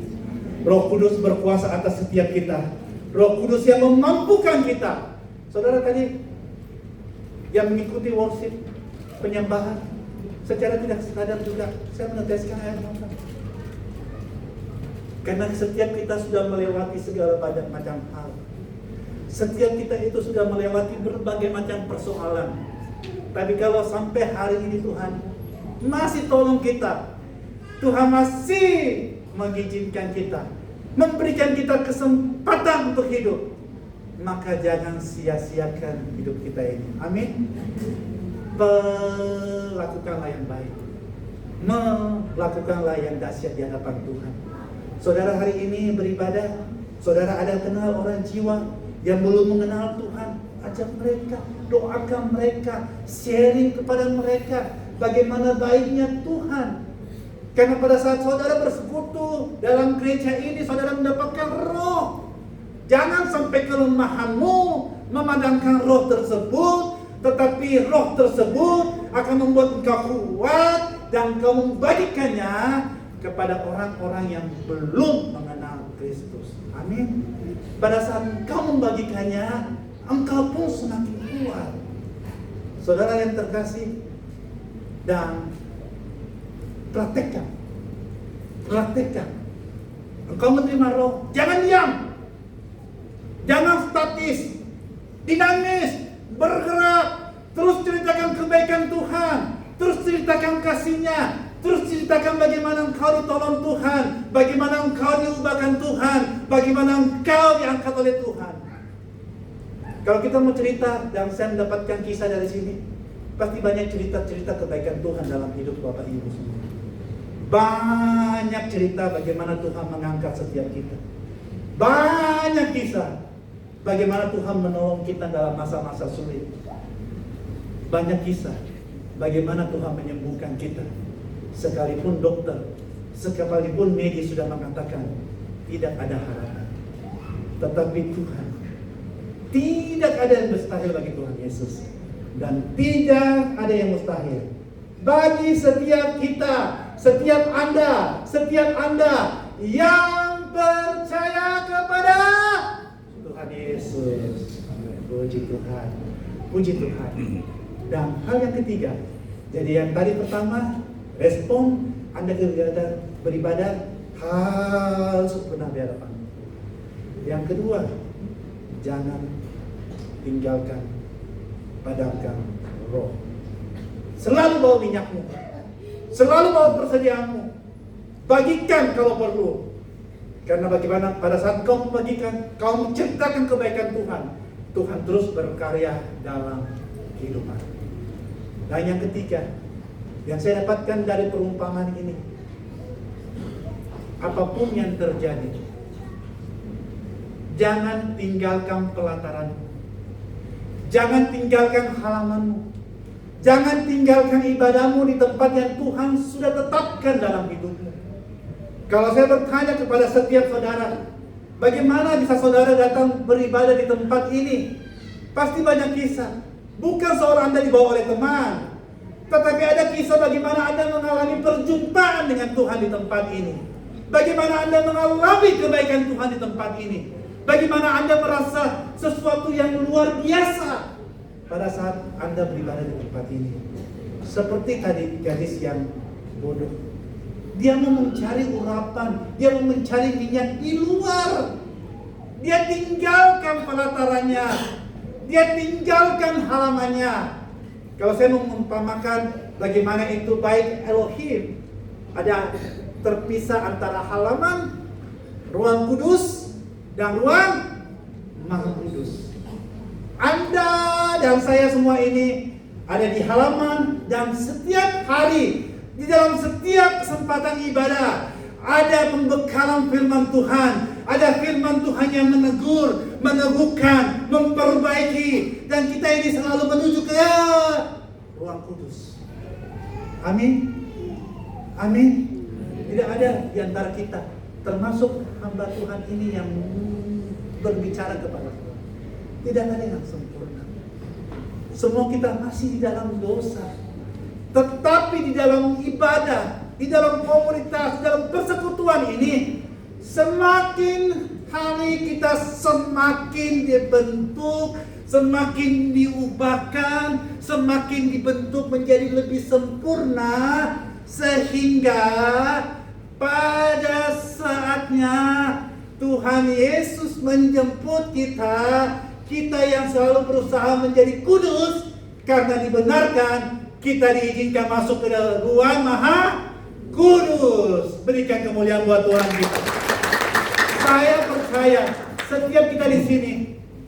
Roh Kudus berkuasa atas setiap kita. Roh Kudus yang memampukan kita. Saudara tadi yang mengikuti worship, penyembahan, secara tidak sadar juga saya meneteskan air mata. Karena setiap kita sudah melewati segala macam hal. Setiap kita itu sudah melewati berbagai macam persoalan. Tapi kalau sampai hari ini Tuhan masih tolong kita, Tuhan masih mengizinkan kita, memberikan kita kesempatan untuk hidup, maka jangan sia-siakan hidup kita ini. Amin. Lakukanlah yang baik, melakukanlah yang dahsyat di hadapan Tuhan. Saudara hari ini beribadah, saudara ada kenal orang jiwa yang belum mengenal Tuhan, ajak mereka, doakan mereka, sharing kepada mereka bagaimana baiknya Tuhan. Karena pada saat saudara bersekutu dalam gereja ini, saudara mendapatkan roh. Jangan sampai kelemahanmu memadamkan roh tersebut, tetapi roh tersebut akan membuat engkau kuat dan engkau membagikannya kepada orang-orang yang belum mengenal Kristus. Amin. Pada saat engkau membagikannya, engkau pun semakin kuat. Saudara yang terkasih, dan praktekkan. Engkau menerima roh, jangan diam. Jangan statis, dinamis, bergerak. Terus ceritakan kebaikan Tuhan, terus ceritakan kasih-Nya, terus ceritakan bagaimana engkau ditolong Tuhan, bagaimana engkau diubahkan Tuhan, bagaimana engkau diangkat oleh Tuhan. Kalau kita mau cerita, dan saya mendapatkan kisah dari sini, pasti banyak cerita-cerita kebaikan Tuhan dalam hidup Bapak Ibu semua. Banyak cerita bagaimana Tuhan mengangkat setiap kita. Banyak kisah bagaimana Tuhan menolong kita dalam masa-masa sulit. Banyak kisah bagaimana Tuhan menyembuhkan kita. Sekalipun dokter, sekalipun medis sudah mengatakan tidak ada harapan, tetapi Tuhan, tidak ada yang mustahil bagi Tuhan Yesus. Dan tidak ada yang mustahil bagi setiap kita, setiap Anda yang percaya kepada Tuhan Yesus. Puji Tuhan, puji Tuhan. Dan hal yang ketiga, jadi yang tadi pertama, respon Anda kegiatan beribadah harus benar di hadapan. Yang kedua, jangan tinggalkan, padamkan roh. Selalu bawa minyakmu, selalu bawa persediaanmu, bagikan kalau perlu. Karena bagaimana pada saat kau membagikan, kau menceritakan kebaikan Tuhan, Tuhan terus berkarya dalam kehidupan. Dan yang ketiga, yang saya dapatkan dari perumpamaan ini, apapun yang terjadi, jangan tinggalkan pelataranmu, jangan tinggalkan halamanmu, jangan tinggalkan ibadahmu di tempat yang Tuhan sudah tetapkan dalam hidupmu. Kalau saya bertanya kepada setiap saudara, bagaimana bisa saudara datang beribadah di tempat ini? Pasti banyak kisah. Bukan seorang Anda dibawa oleh teman, tetapi ada kisah bagaimana Anda mengalami perjumpaan dengan Tuhan di tempat ini. Bagaimana Anda mengalami kebaikan Tuhan di tempat ini. Bagaimana Anda merasa sesuatu yang luar biasa pada saat Anda beribadah di tempat ini. Seperti tadi gadis yang bodoh. Dia mau mencari urapan, dia mau mencari minyak di luar. Dia tinggalkan pelatarannya, dia tinggalkan halamannya. Kalau saya mengumpamakan bagaimana itu baik Elohim, ada terpisah antara halaman, ruang kudus, dan ruang maha kudus. Anda dan saya semua ini ada di halaman, dan setiap hari di dalam setiap kesempatan ibadah ada pembekalan firman Tuhan, ada firman Tuhan yang menegur, meneguhkan, memperbaiki, dan kita ini selalu menuju ke ruang kudus. Amin. Amin. Tidak ada di antara kita, termasuk hamba Tuhan ini, yang berbicara kepada Tuhan. Tidak ada yang sempurna. Semua kita masih di dalam dosa. Tetapi di dalam ibadah, di dalam komunitas, di dalam persekutuan ini, semakin hari kita semakin dibentuk, semakin diubahkan, semakin dibentuk menjadi lebih sempurna, sehingga pada saatnya Tuhan Yesus menjemput kita, kita yang selalu berusaha menjadi kudus karena dibenarkan, kita diizinkan masuk ke dalam ruang Maha Kudus. Berikan kemuliaan buat Tuhan kita. Saya percaya setiap kita di sini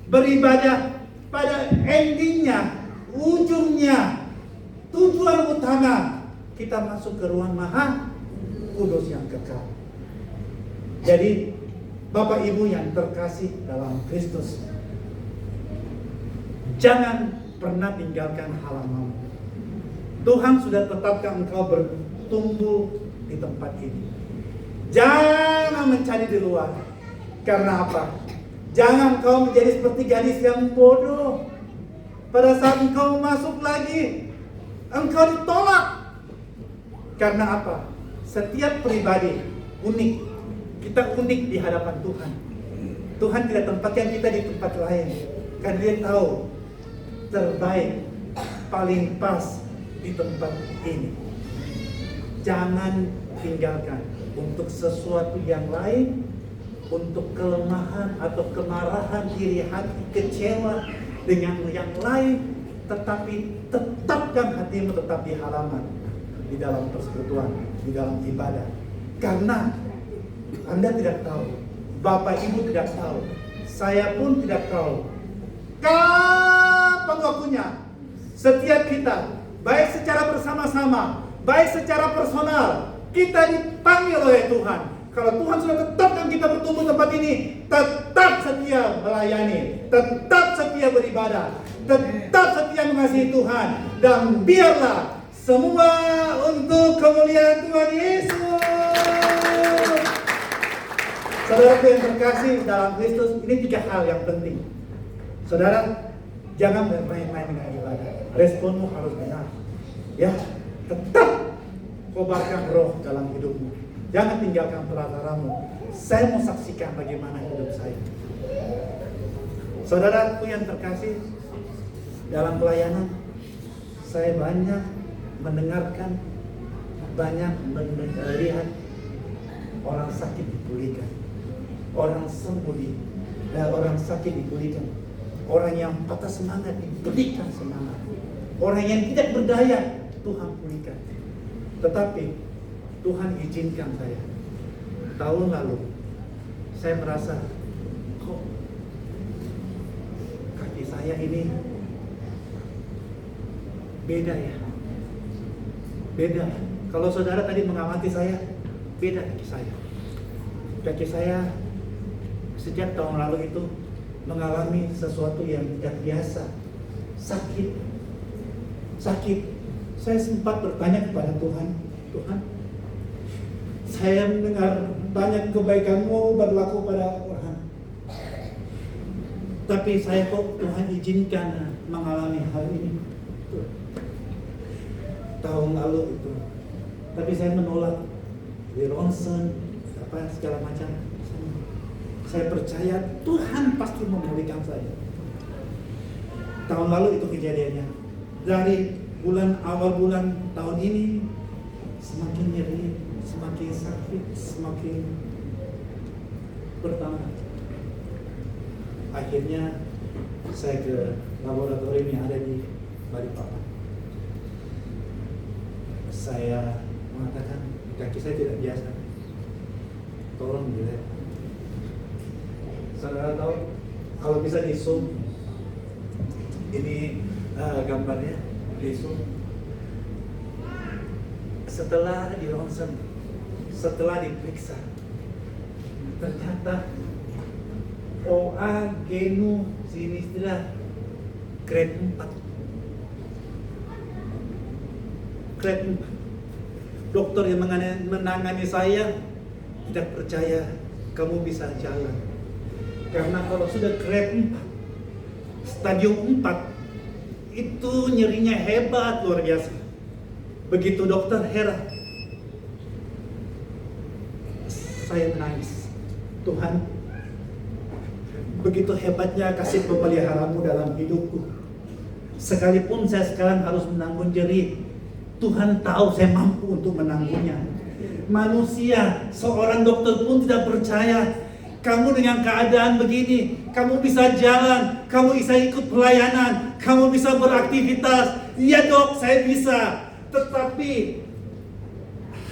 beribadah, pada endingnya, ujungnya, tujuan utama kita masuk ke ruang Maha Kudus yang kekal. Jadi Bapak Ibu yang terkasih dalam Kristus, jangan pernah tinggalkan halaman. Tuhan sudah tetapkan engkau bertumbuh di tempat ini. Jangan mencari di luar. Karena apa? Jangan engkau menjadi seperti gadis yang bodoh. Pada saat engkau masuk lagi, engkau ditolak. Karena apa? Setiap pribadi unik. Kita unik di hadapan Tuhan. Tuhan tidak tempatkan kita di tempat lain. Karena Dia tahu terbaik, paling pas di tempat ini. Jangan tinggalkan untuk sesuatu yang lain, untuk kelemahan atau kemarahan, iri hati, kecewa dengan yang lain, tetapi tetapkan hatimu tetap di halaman, di dalam persekutuan, di dalam ibadah. Karena Anda tidak tahu, Bapak Ibu tidak tahu, saya pun tidak tahu kapan waktunya setiap kita, baik secara bersama-sama, baik secara personal, kita dipanggil oleh Tuhan. Kalau Tuhan sudah tetapkan kita bertumbuh tempat ini, tetap setia melayani, tetap setia beribadah, tetap setia mengasihi Tuhan, dan biarlah semua untuk kemuliaan Tuhan Yesus. Saudaraku yang terkasih dalam Kristus, ini 3 hal yang penting. Saudara, jangan bermain-main dengan ibadah. Responmu harus benar. Ya, tetap kobarkan roh dalam hidupmu. Jangan tinggalkan perasaan-mu. Saya mau saksikan bagaimana hidup saya. Saudaraku yang terkasih, dalam pelayanan saya banyak mendengarkan, banyak melihat orang sakit dipulihkan, orang sembuh, orang sakit dipulihkan, orang yang patah semangat diberikan semangat, orang yang tidak berdaya Tuhan pulihkan. Tetapi Tuhan izinkan saya, tahun lalu saya merasa kok kaki saya ini beda ya. Beda. Kalau saudara tadi mengamati saya, beda kaki saya. Kaki saya sejak tahun lalu itu mengalami sesuatu yang tidak biasa. Sakit. Saya sempat bertanya kepada Tuhan, Tuhan, saya mendengar banyak kebaikan-Mu berlaku pada orang, tapi saya kok Tuhan izinkan mengalami hal ini. Tahun lalu itu, tapi saya menolak di ronsen, segala macam. Saya percaya Tuhan pasti memulihkan saya. Tahun lalu itu kejadiannya. Dari awal bulan tahun ini semakin nyeri, semakin sakit, semakin bertambah. Akhirnya saya ke laboratorium yang ada di Balikpapan. Saya mengatakan kaki saya tidak biasa, tolong dilihat. Saudara tahu, kalau bisa di zoom, ini gambarnya di zoom. Setelah di ronsen, setelah diperiksa, ternyata OA genu sinistra grade 4. Grade 4. Dokter yang menangani saya tidak percaya kamu bisa jalan. Karena kalau sudah grade 4, stadium 4, Itu nyerinya hebat, luar biasa. Begitu dokter Hera, saya menangis. Tuhan, begitu hebatnya kasih pemeliharamu dalam hidupku. Sekalipun saya sekarang harus menanggung jerih, Tuhan tahu saya mampu untuk menanggungnya. Manusia, seorang dokter pun tidak percaya kamu dengan keadaan begini, kamu bisa jalan, kamu bisa ikut pelayanan, kamu bisa beraktivitas. Iya dok, saya bisa. Tetapi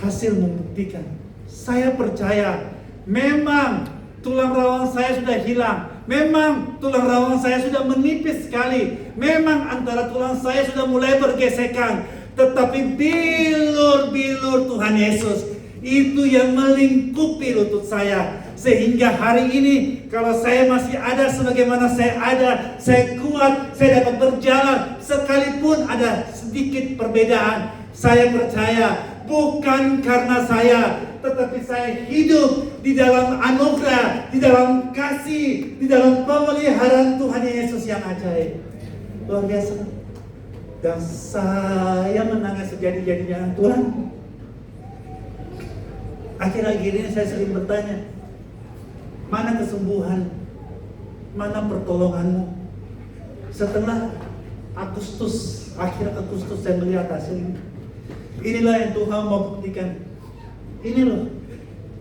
hasil membuktikan, saya percaya memang tulang rawan saya sudah hilang. Memang tulang rawan saya sudah menipis sekali. Memang antara tulang saya sudah mulai bergesekan. Tetapi bilur-bilur Tuhan Yesus itu yang melingkupi lutut saya. Sehingga hari ini kalau saya masih ada sebagaimana saya ada, saya kuat, saya dapat berjalan. Sekalipun ada sedikit perbedaan, saya percaya bukan karena saya, tetapi saya hidup di dalam anugerah, di dalam kasih, di dalam pemeliharaan Tuhan Yesus yang ajaib. Luar biasa. Dan saya menangis sejadi-jadinya. Tuhan, akhir-akhir ini saya sering bertanya, mana kesembuhan, mana pertolonganmu? Setelah akhir Agustus saya melihat hasil ini. Inilah yang Tuhan mau buktikan. Ini loh,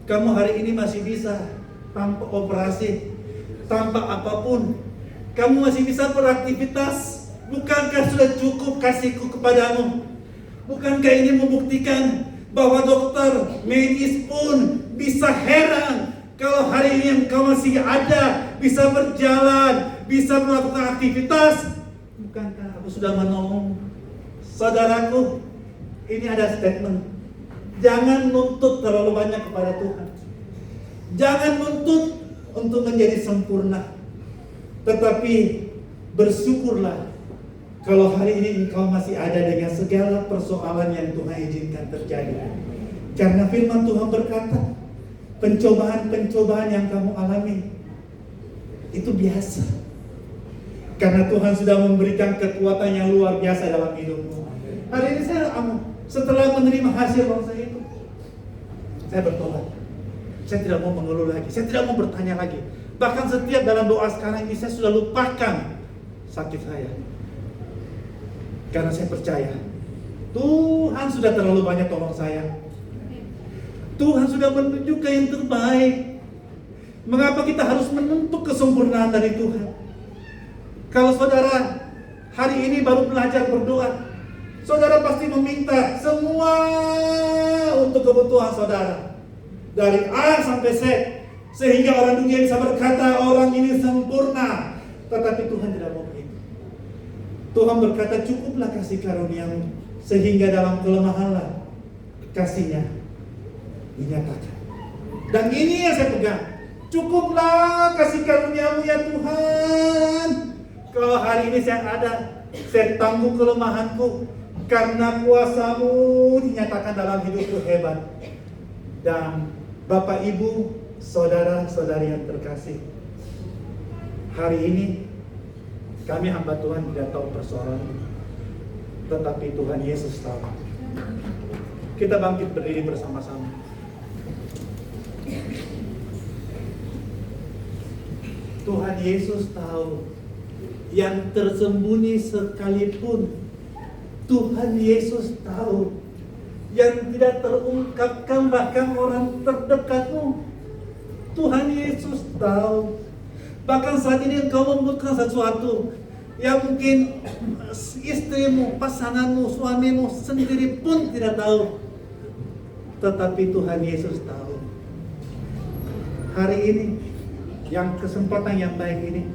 kamu hari ini masih bisa tanpa operasi, tanpa apapun. Kamu masih bisa beraktivitas. Bukankah sudah cukup kasihku kepadamu? Bukankah ini membuktikan bahwa dokter medis pun bisa heran kalau hari ini engkau masih ada, bisa berjalan, bisa melakukan aktivitas? Bukankah aku sudah menolong? Saudaraku, ini ada statement. Jangan nuntut terlalu banyak kepada Tuhan. Jangan nuntut untuk menjadi sempurna. Tetapi bersyukurlah kalau hari ini engkau masih ada dengan segala persoalan yang Tuhan izinkan terjadi. Karena firman Tuhan berkata, pencobaan-pencobaan yang kamu alami itu biasa. Karena Tuhan sudah memberikan kekuatan yang luar biasa dalam hidupmu. Hari ini setelah menerima hasil bangsa itu, saya bertobat. Saya tidak mau mengeluh lagi, saya tidak mau bertanya lagi. Bahkan setiap dalam doa sekarang ini saya sudah lupakan sakit saya. Karena saya percaya Tuhan sudah terlalu banyak tolong saya. Tuhan sudah menunjukkan yang terbaik. Mengapa kita harus menuntut kesempurnaan dari Tuhan? Kalau saudara hari ini baru belajar berdoa, saudara pasti meminta semua untuk kebutuhan saudara, dari A sampai Z, sehingga orang dunia bisa berkata orang ini sempurna. Tetapi Tuhan tidak mau begitu. Tuhan berkata, cukuplah kasih karuniamu, sehingga dalam kelemahanlah kasihnya dinyatakan. Dan ini yang saya pegang. Cukuplah kasih karuniamu ya Tuhan. Kalau hari ini saya ada, saya tanggung kelemahanku, karena kuasamu dinyatakan dalam hidupku hebat. Dan Bapak Ibu, saudara-saudari yang terkasih, hari ini kami hamba Tuhan tidak tahu persoalan, tetapi Tuhan Yesus tahu. Kita bangkit berdiri bersama-sama. Tuhan Yesus tahu yang tersembunyi sekalipun. Tuhan Yesus tahu yang tidak terungkapkan, bahkan orang terdekatmu. Tuhan Yesus tahu. Bahkan saat ini engkau membutuhkan sesuatu yang mungkin istrimu, pasanganmu, suamimu sendiri pun tidak tahu. Tetapi Tuhan Yesus tahu. Hari ini, yang kesempatan yang baik ini,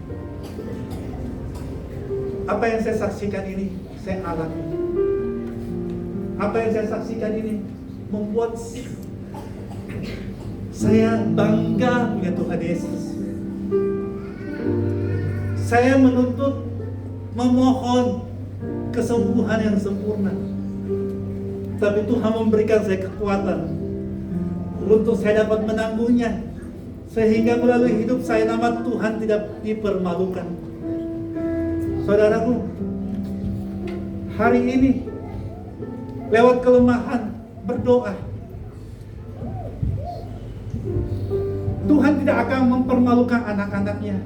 apa yang saya saksikan ini, saya alami. Apa yang saya saksikan ini membuat saya bangga punya Tuhan Yesus. Saya menuntut, memohon kesembuhan yang sempurna. Tapi Tuhan memberikan saya kekuatan untuk saya dapat menanggungnya, sehingga melalui hidup saya nama Tuhan tidak dipermalukan. Saudaraku, hari ini lewat kelemahan berdoa, Tuhan tidak akan mempermalukan anak-anaknya.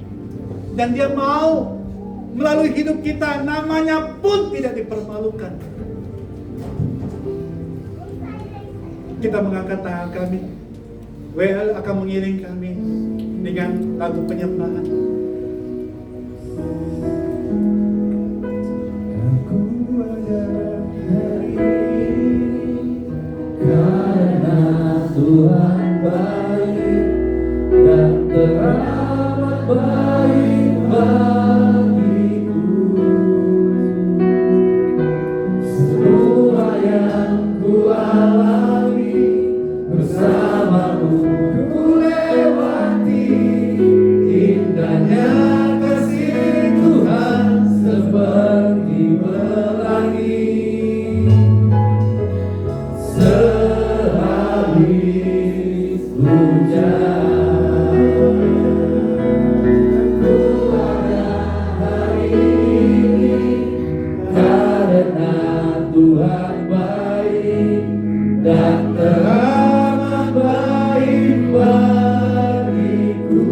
Dan Dia mau melalui hidup kita, namanya pun tidak dipermalukan. Kita mengangkat tangan kami. WL akan mengiring kami dengan lagu penyembahan. Aku ada hari ini karena Tuhan baik dan teramat baik bagiku. Semua yang ku alami bersamamu ku lewati, indahnya kasih Tuhan seperti pelangi. Sehabis hujan, ku ada hari ini karena Tuhan baik dan teramat baik bagiku.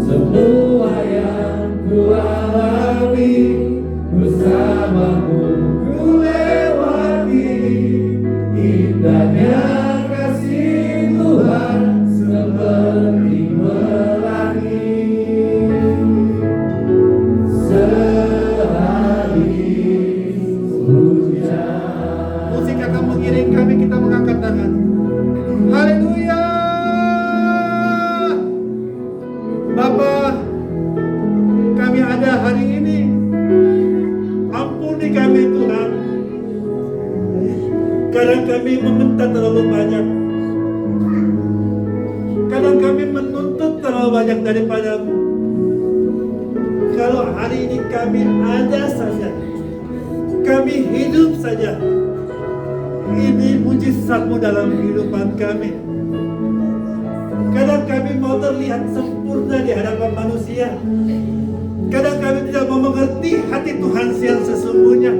Semua yang ku alami bersamamu ku lewati, indahnya kasih Tuhan seperti pelangi. Sehabis hujan. Musik akan mengiring kami, kita mengangkat tangan. Haleluya. Bapa, kami ada hari ini. Ampuni kami Tuhan. Kadang kami meminta terlalu banyak. Kadang kami menuntut terlalu banyak daripadamu. Kalau hari ini kami ada saja, kami hidup saja, ini mujizat-Mu dalam kehidupan kami. Kadang kami mau terlihat sempurna di hadapan manusia. Kadang kami tidak mau mengerti hati Tuhan yang sesungguhnya.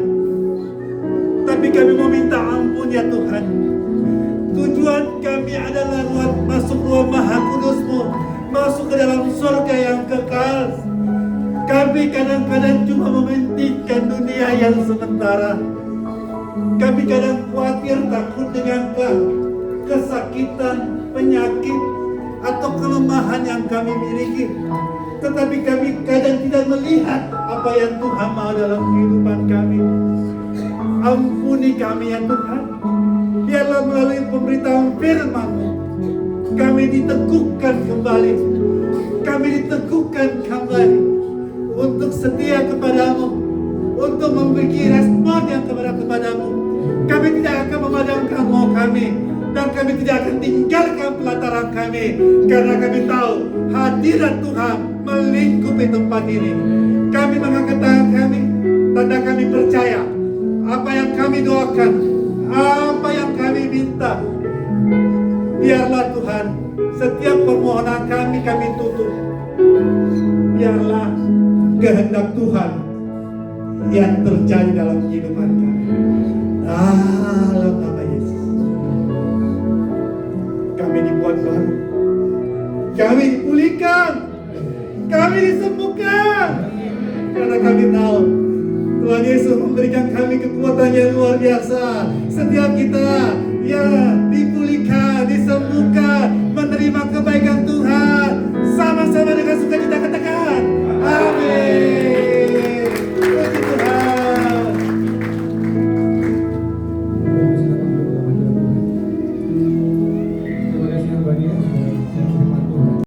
Tapi kami mau minta ampun ya Tuhan. Tujuan kami adalah masuk ruang Maha Kudus-Mu, masuk ke dalam surga yang kekal. Kami kadang-kadang cuma mementingkan dunia yang sementara. Kami kadang khawatir, takut dengan kesakitan, penyakit, atau kelemahan yang kami miliki. Tetapi kami kadang tidak melihat apa yang Tuhan mau dalam kehidupan kami. Ampuni kami ya Tuhan. Biarlah melalui pemberitahuan firman-Mu, kami diteguhkan kembali. Kami diteguhkan kembali untuk setia kepadamu, untuk memberi respon yang kepadamu. Kami tidak akan memadamkan mau kami, dan kami tidak akan tinggalkan pelataran kami, karena kami tahu hadirat Tuhan melingkupi tempat ini. Kami mengangkat tangan kami, tanda kami percaya apa yang kami doakan, apa yang kami minta. Biarlah Tuhan, setiap permohonan kami tutup. Biarlah kehendak Tuhan yang terjadi dalam kehidupan kami. Dalam nama Yesus, kami dibuat baru, kami dipulihkan, kami disembuhkan, karena kami tahu Tuhan Yesus memberikan kami kekuatan yang luar biasa. Setiap kita, ya,